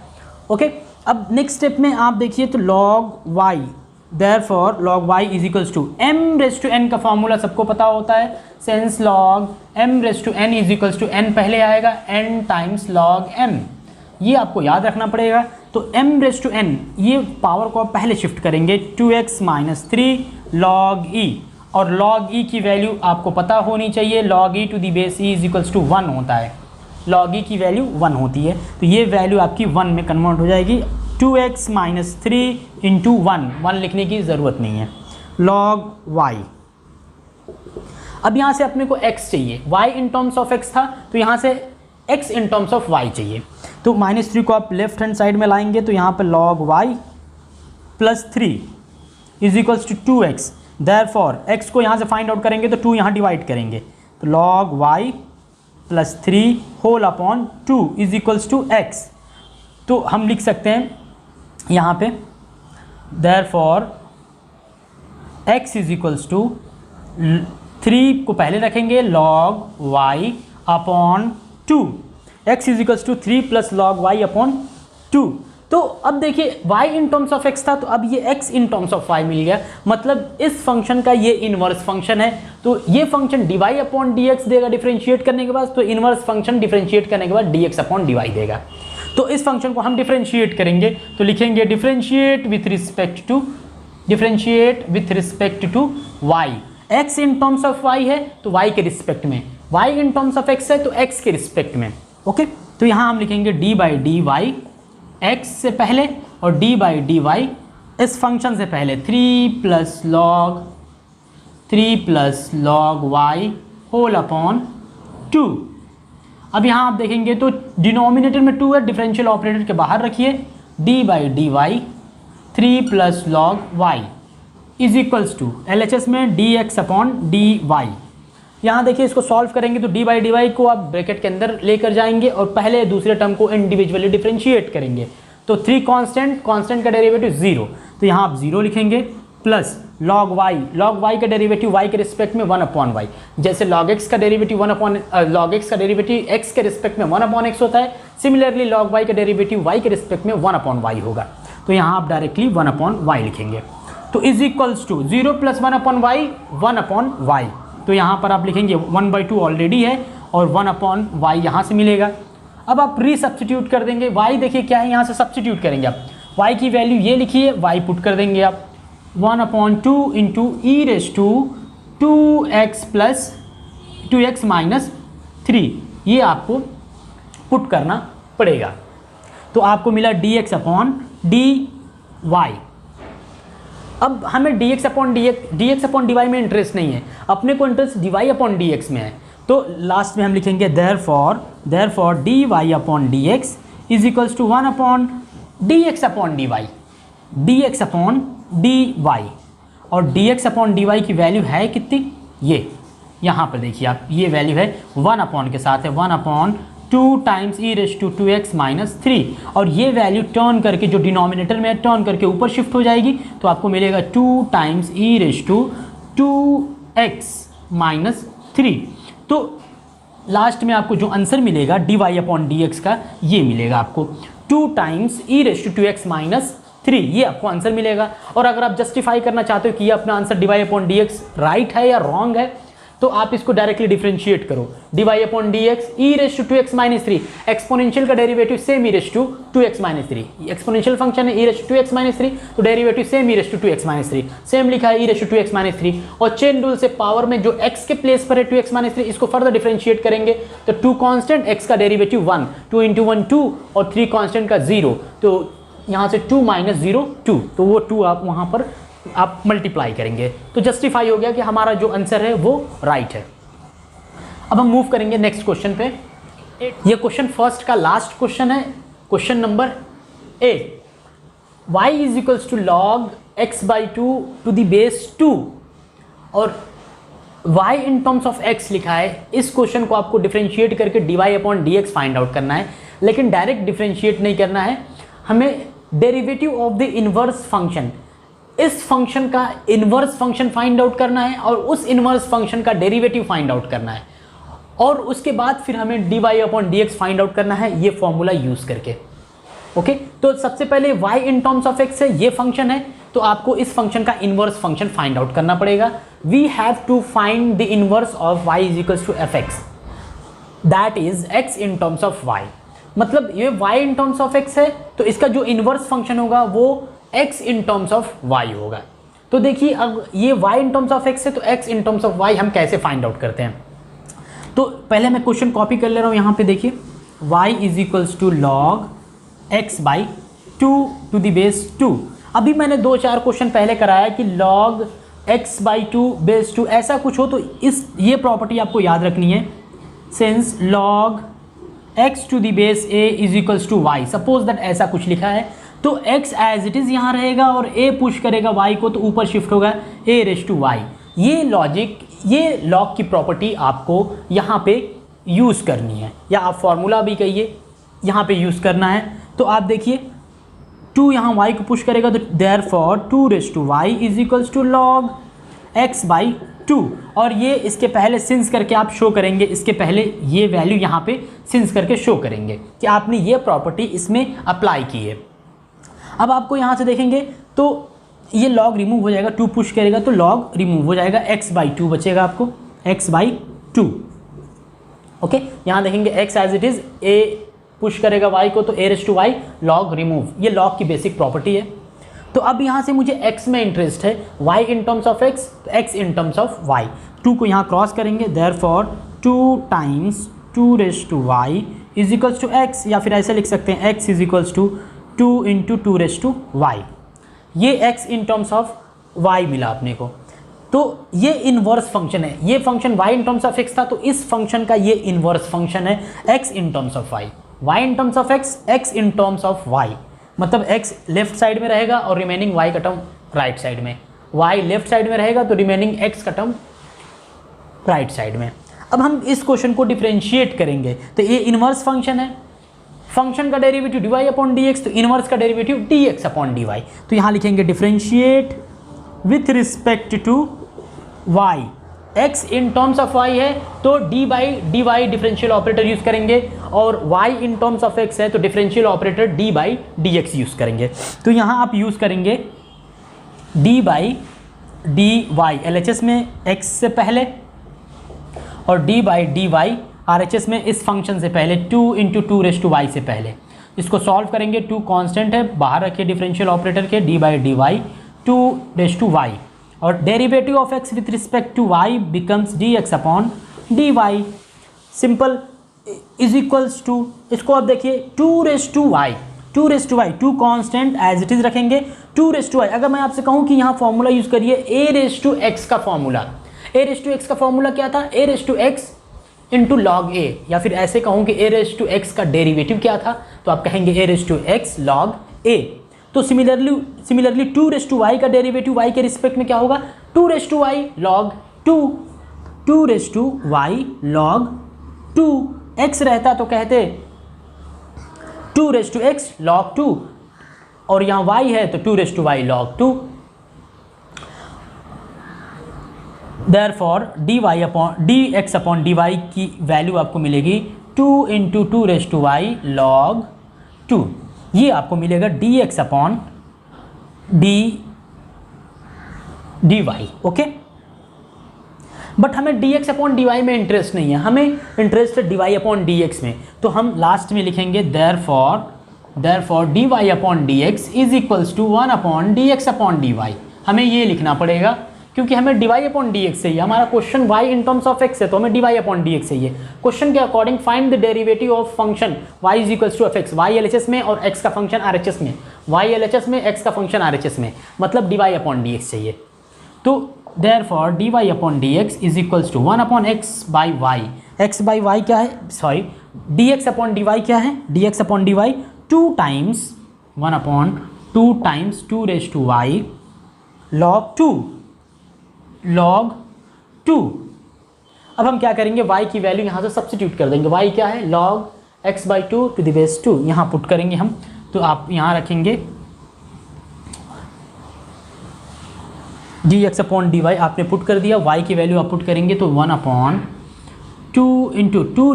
ओके, अब नेक्स्ट स्टेप में आप देखिए तो log y, therefore log y is equals to m⁻n का फॉर्मूला सबको पता होता है, since log m⁻n is equals to n पहले आएगा, n टाइम्स log m, ये आपको याद रखना पड़ेगा। तो m⁻n, ये पावर को आप पहले शिफ्ट करेंगे, 2x-3 log e, और log e की वैल्यू आपको पता होनी चाहिए, log e to the base e is equals to 1 होता है, log e की वैल्यू 1 होती है, तो ये वैल्यू आपकी 1 में कन्वर्ट हो जाएगी, 2x-3 इंटू 1 लिखने की ज़रूरत नहीं है, log y। अब यहाँ से अपने को x चाहिए, y in terms of x था, तो यहाँ से x in terms of y चाहिए, तो -3 को आप लेफ्ट हैंड साइड में लाएंगे, तो यहाँ पर log y+3 is equals to 2x, therefore x को यहाँ से फाइंड आउट करेंगे तो 2 यहाँ डिवाइड करेंगे, तो log y+3 whole upon 2 is equals to x, तो हम लिख सकते हैं यहाँ पे therefore x is equals to 3 को पहले रखेंगे, log y upon 2, x is equals to 3 plus log y upon 2। तो अब देखिए y in terms of x था, तो अब ये x in terms of y मिल गया, मतलब इस फंक्शन का ये इन्वर्स फंक्शन है, तो ये फंक्शन dy/dx देगा डिफरेंशिएट करने के बाद, तो इन्वर्स फंक्शन डिफरेंशिएट करने के बाद dx/dy देगा। तो इस फंक्शन को हम डिफरेंशिएट करेंगे, तो लिखेंगे differentiate with respect to y, x in terms of y है तो y के रिस्पेक्ट में, y in terms of x है तो x के रिस्पेक्ट में। ओके, तो यहाँ हम लिखेंगे d/dy x से पहले और d/dy इस फंक्शन से पहले 3 plus log y whole upon 2। अब यहाँ आप देखेंगे तो डिनोमिनेटर में 2 है, डिफरेंशियल ऑपरेटर के बाहर रखिए, d/dy 3 plus log y is equals to LHS में dx/dy, यहाँ देखिए इसको सॉल्व करेंगे तो डी बाई डी वाई को आप ब्रैकेट के अंदर लेकर जाएंगे और पहले दूसरे टर्म को इंडिविजुअली डिफरेंशिएट करेंगे। तो 3 कांस्टेंट का डेरिवेटिव 0, तो यहाँ आप 0 लिखेंगे प्लस log y का डेरिवेटिव y के रिस्पेक्ट में 1/y, जैसे log x का डेरिवेटिव x के रिस्पेक्ट में 1/x होता है, सिमिलरली log y का डेरिवेटिव y के रिस्पेक्ट में 1/y होगा। तो यहाँ आप डायरेक्टली 1/y लिखेंगे। तो is equals to 0 + 1/y 1/y, तो यहाँ पर आप लिखेंगे 1/2 ऑलरेडी है और 1/y यहाँ से मिलेगा। अब आप रीसब्स्टिट्यूट कर देंगे, y देखिए क्या है, यहाँ से सब्स्टिट्यूट करेंगे आप, y की वैल्यू ये लिखिए, y पुट कर देंगे आप 1/2 इंटू e⁻²2x - 3, ये आपको पुट करना पड़ेगा। तो आपको मिला dx/dy। अब हमें dx/dy में इंटरेस्ट नहीं है, अपने को इंटरेस्ट dy/dx में है। तो लास्ट में हम लिखेंगे therefore dy/dx is equals to 1/dx/dy, dx/dy, और dx/dy की वैल्यू है कितनी, ये यहाँ पर देखिए आप, ये वैल्यू है 1 के साथ है 1/2 टाइम्स e⁻²x - 3, और ये वैल्यू टर्न करके जो डिनोमिनेटर में टर्न करके ऊपर शिफ्ट हो जाएगी, तो आपको मिलेगा 2 टाइम्स e⁻²x - 3। तो लास्ट में आपको जो आंसर मिलेगा dy/dx का, ये मिलेगा आपको 2 टाइम्स e⁻²x - 3, ये आपको आंसर मिलेगा। और अगर आप जस्टिफाई करना चाहते हो कि ये अपना आंसर dy/dx राइट है या रॉन्ग है, तो आप इसको डायरेक्टली डिफरेंशिएट करो, dy/dx e⁻²x - 3, एक्सपोनेंशियल का derivative same e⁻²x - 3, exponential function है e⁻²x - 3, तो डेरिवेटिव सेम e⁻²x - 3, सेम लिखा है e⁻²x - 3, और चेन रूल से पावर में जो x के प्लेस पर है 2x - 3, इसको फर्दर डिफरेंशिएट करेंगे तो 2 कांस्टेंट, x का डेरिवेटिव 1, 2 × 1 2, और 3 कांस्टेंट का 0, तो यहाँ से 2 - 0 2, तो वो 2 आप वहाँ पर आप मल्टीप्लाई करेंगे, तो जस्टिफाई हो गया कि हमारा जो आंसर है वो राइट है। अब हम मूव करेंगे नेक्स्ट क्वेश्चन पे। ये क्वेश्चन फर्स्ट का लास्ट क्वेश्चन है, question number 8। y is equals to log x/2 to the base 2, और y in terms of x लिखा है। इस क्वेश्चन को आपको डिफरेंशिएट करके dy/dx फाइंड आउट करना है, लेकिन डायरेक्ट डिफरेंशिएट नहीं करना है, हमें derivative of the inverse function, इस फंक्शन का इनवर्स फंक्शन फाइंड आउट करना है और उस इनवर्स फंक्शन का डेरिवेटिव फाइंड आउट करना है, और उसके बाद फिर हमें dy/dx फाइंड आउट करना है ये फॉर्मूला यूज करके। ओके, तो सबसे पहले y in terms of x है, ये फंक्शन है, तो आपको इस फंक्शन का इनवर्स फंक्शन फाइंड आउट करना पड़ेगा। We have to find the inverse of y is equals to fx, that is x in terms of y। मतलब ये y in terms of x है, तो इसका जो इनवर्स फंक्शन होगा वो x in terms of y होगा। तो देखिए अब ये y in terms of x है, तो x in terms of y हम कैसे फाइंड आउट करते हैं। तो पहले मैं क्वेश्चन कॉपी कर ले रहा हूँ, यहाँ पे देखिए y is equals to log x/2 to the base 2। अभी मैंने 2-4 क्वेश्चन पहले कराया कि log x/2 बेस 2 ऐसा कुछ हो, तो ये प्रॉपर्टी आपको याद रखनी है, since log x to the base a is equals to y, suppose that ऐसा कुछ लिखा है, तो x एज इट इज़ यहाँ रहेगा और a पुश करेगा y को, तो ऊपर शिफ्ट होगा a⁻y। ये लॉजिक, ये लॉग की प्रॉपर्टी आपको यहाँ पे यूज़ करनी है, या आप फॉर्मूला भी कहिए, यहाँ पे यूज़ करना है। तो आप देखिए 2 यहाँ y को पुश करेगा, तो therefore 2⁻y is equals to log x/2, और ये इसके पहले सिंस करके आप शो करेंगे, इसके पहले ये वैल्यू यहाँ पे सिंस करके शो करेंगे कि आपने ये प्रॉपर्टी इसमें अप्लाई की है। अब आपको यहाँ से देखेंगे तो ये log रिमूव हो जाएगा, 2 पुश करेगा तो log रिमूव हो जाएगा, x/2 बचेगा आपको, x/2। ओके, यहाँ देखेंगे x as it is, a push करेगा y को तो a⁻y, log रिमूव, ये log की बेसिक प्रॉपर्टी है। तो अब यहाँ से मुझे x में इंटरेस्ट है, y in terms of x, तो x in terms of y, 2 को यहाँ क्रॉस करेंगे, therefore 2 times 2⁻y is equals to x, या फिर ऐसे लिख सकते हैं x is equals to 2 × 2⁻y, ये x in terms of y मिला अपने को। तो ये इनवर्स फंक्शन है, ये function y in terms of x था, तो इस फंक्शन का ये इनवर्स फंक्शन है x in terms of y, y in terms of x in terms of y, मतलब x लेफ्ट साइड में रहेगा और रिमेनिंग y का टर्म राइट साइड में, y लेफ्ट साइड में रहेगा तो रिमेनिंग x का टर्म राइट साइड में। अब हम इस क्वेश्चन को डिफरेंशिएट करेंगे, तो ये इनवर्स फंक्शन है, फंक्शन का डेरिवेटिव dy अपॉन dx, तो इनवर्स का डेरिवेटिव dx अपॉन dy। तो यहाँ लिखेंगे differentiate with respect to y, x in terms of y है तो d by dy differential operator use करेंगे, और y in terms of x है तो differential operator d by dx use करेंगे। तो यहाँ आप यूज करेंगे d बाई dy LHS में x से पहले, और d बाई dy RHS में इस फंक्शन से पहले 2 इंटू 2 से पहले। इसको सॉल्व करेंगे, 2 कांस्टेंट है, बाहर रखिए डिफरेंशियल ऑपरेटर के, d बाई dy 2 और derivative of x with respect to y becomes dx upon dy simple is equals to, इसको अब देखिए 2 कांस्टेंट एज इट इज रखेंगे, 2 अगर मैं आपसे कहूँ कि यहाँ फॉर्मूला यूज करिए a का फॉर्मूला, a का फॉर्मूला क्या था, a इंटू लॉग ए, या फिर ऐसे कहूँ कि a का डेरिवेटिव क्या था, तो आप कहेंगे a लॉग ए। तो सिमिलरली 2 का डेरिवेटिव y के रिस्पेक्ट में क्या होगा, 2 लॉग 2 लॉग 2, x रहता तो कहते 2 लॉग 2, और यहाँ y है तो 2 log 2। Therefore dx upon dy की वैल्यू आपको मिलेगी 2 इंटू 2 लॉग 2, ये आपको मिलेगा dx upon dy। Okay, but हमें dx अपॉन dy में इंटरेस्ट नहीं है, हमें इंटरेस्ट है dy अपॉन dx में। तो हम लास्ट में लिखेंगे therefore dy upon dx is equals to 1 upon dx upon dy। हमें ये लिखना पड़ेगा क्योंकि हमें dy अपॉन dx चाहिए, हमारा question y in terms of x है तो हमें dy अपॉन dx चाहिए। क्वेश्चन के according find the derivative of function y is equals to fx, y LHS में और x का फंक्शन RHS में, y LHS में x का फंक्शन RHS में, मतलब dy अपॉन dx चाहिए। तो therefore dy upon dx is equals to 1 upon x by y, x by y क्या है, सॉरी dx अपॉन dy क्या है, dx upon dy 2 times 1 upon 2 times 2 log 2। अब हम क्या करेंगे, y की वैल्यू यहाँ से सब्स्टिट्यूट कर देंगे, y क्या है log x by 2 to the base 2, यहाँ पुट करेंगे हम। तो आप यहाँ रखेंगे dx अपॉन dy आपने पुट कर दिया, y की वैल्यू आप पुट करेंगे तो 1 अपॉन 2 इंटू 2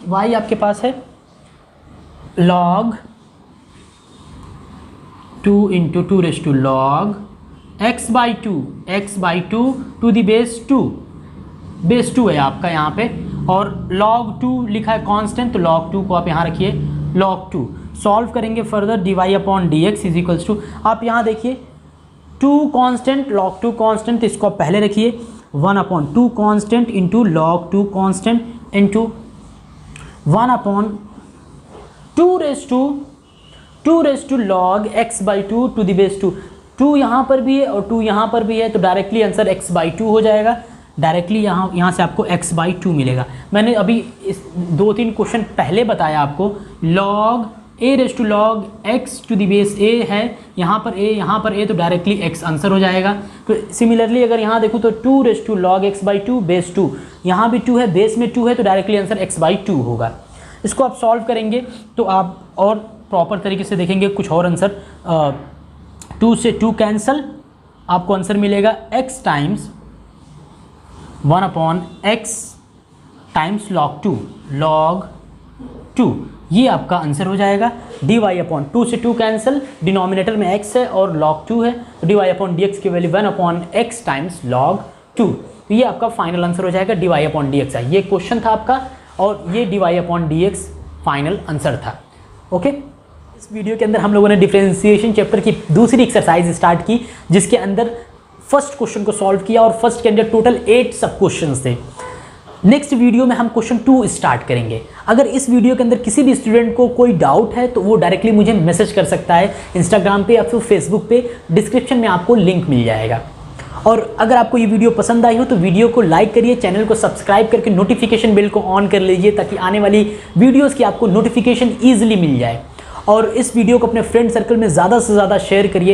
y आपके पास है log 2 into 2 log x by 2 to the base 2 है आपका यहाँ पे, और log 2 लिखा है कांस्टेंट, तो log 2 को आप यहाँ रखिए log 2। सॉल्व करेंगे further, dy upon dx is equals to, आप यहाँ देखिए 2 कांस्टेंट log 2 कांस्टेंट, तो इसको आप पहले रखिए 1 upon 2 constant into log 2 constant into 1 upon 2 log x by 2 to the base 2 यहाँ पर भी है और 2 यहाँ पर भी है, तो डायरेक्टली आंसर x बाई 2 हो जाएगा। डायरेक्टली यहाँ से आपको x बाई 2 मिलेगा। मैंने अभी इस 2-3 क्वेश्चन पहले बताया आपको, log a raise to log x to the base a है, यहाँ पर a तो डायरेक्टली x आंसर हो जाएगा। तो सिमिलरली अगर यहाँ देखूँ तो 2 raise to log x by 2 base 2, यहाँ भी 2 है, बेस में 2 है, तो डायरेक्टली आंसर x बाई 2 होगा। इसको आप सॉल्व करेंगे तो आप और प्रॉपर तरीके से देखेंगे कुछ और आंसर, 2 से 2 कैंसल, आपको आंसर मिलेगा x times 1 upon x times log 2, ये आपका आंसर हो जाएगा। dy अपॉन 2 से 2 कैंसल, डिनोमिनेटर में x है और log 2 है, तो dy अपॉन dx की value 1 upon x times log 2, तो ये आपका फाइनल आंसर हो जाएगा। dy अपॉन dx है, ये क्वेश्चन था आपका, और ये dy upon dx final answer था। ओके, इस वीडियो के अंदर हम लोगों ने डिफरेंशिएशन चैप्टर की दूसरी एक्सरसाइज स्टार्ट की, जिसके अंदर फर्स्ट क्वेश्चन को सॉल्व किया और फर्स्ट के अंदर टोटल 8 सब क्वेश्चंस थे। नेक्स्ट वीडियो में हम क्वेश्चन 2 स्टार्ट करेंगे। अगर इस वीडियो के अंदर किसी भी स्टूडेंट को कोई डाउट है तो वो डायरेक्टली मुझे मैसेज कर सकता है इंस्टाग्राम पे या फिर फेसबुक पे, डिस्क्रिप्शन में आपको लिंक मिल जाएगा। और अगर आपको ये वीडियो पसंद आई हो तो वीडियो को लाइक करिए, चैनल को सब्सक्राइब करके नोटिफिकेशन बेल को ऑन कर लीजिए, ताकि आने वाली वीडियोज़ की आपको नोटिफिकेशन ईजिली मिल जाए। और इस वीडियो को अपने फ्रेंड सर्कल में ज़्यादा से ज़्यादा शेयर करिए।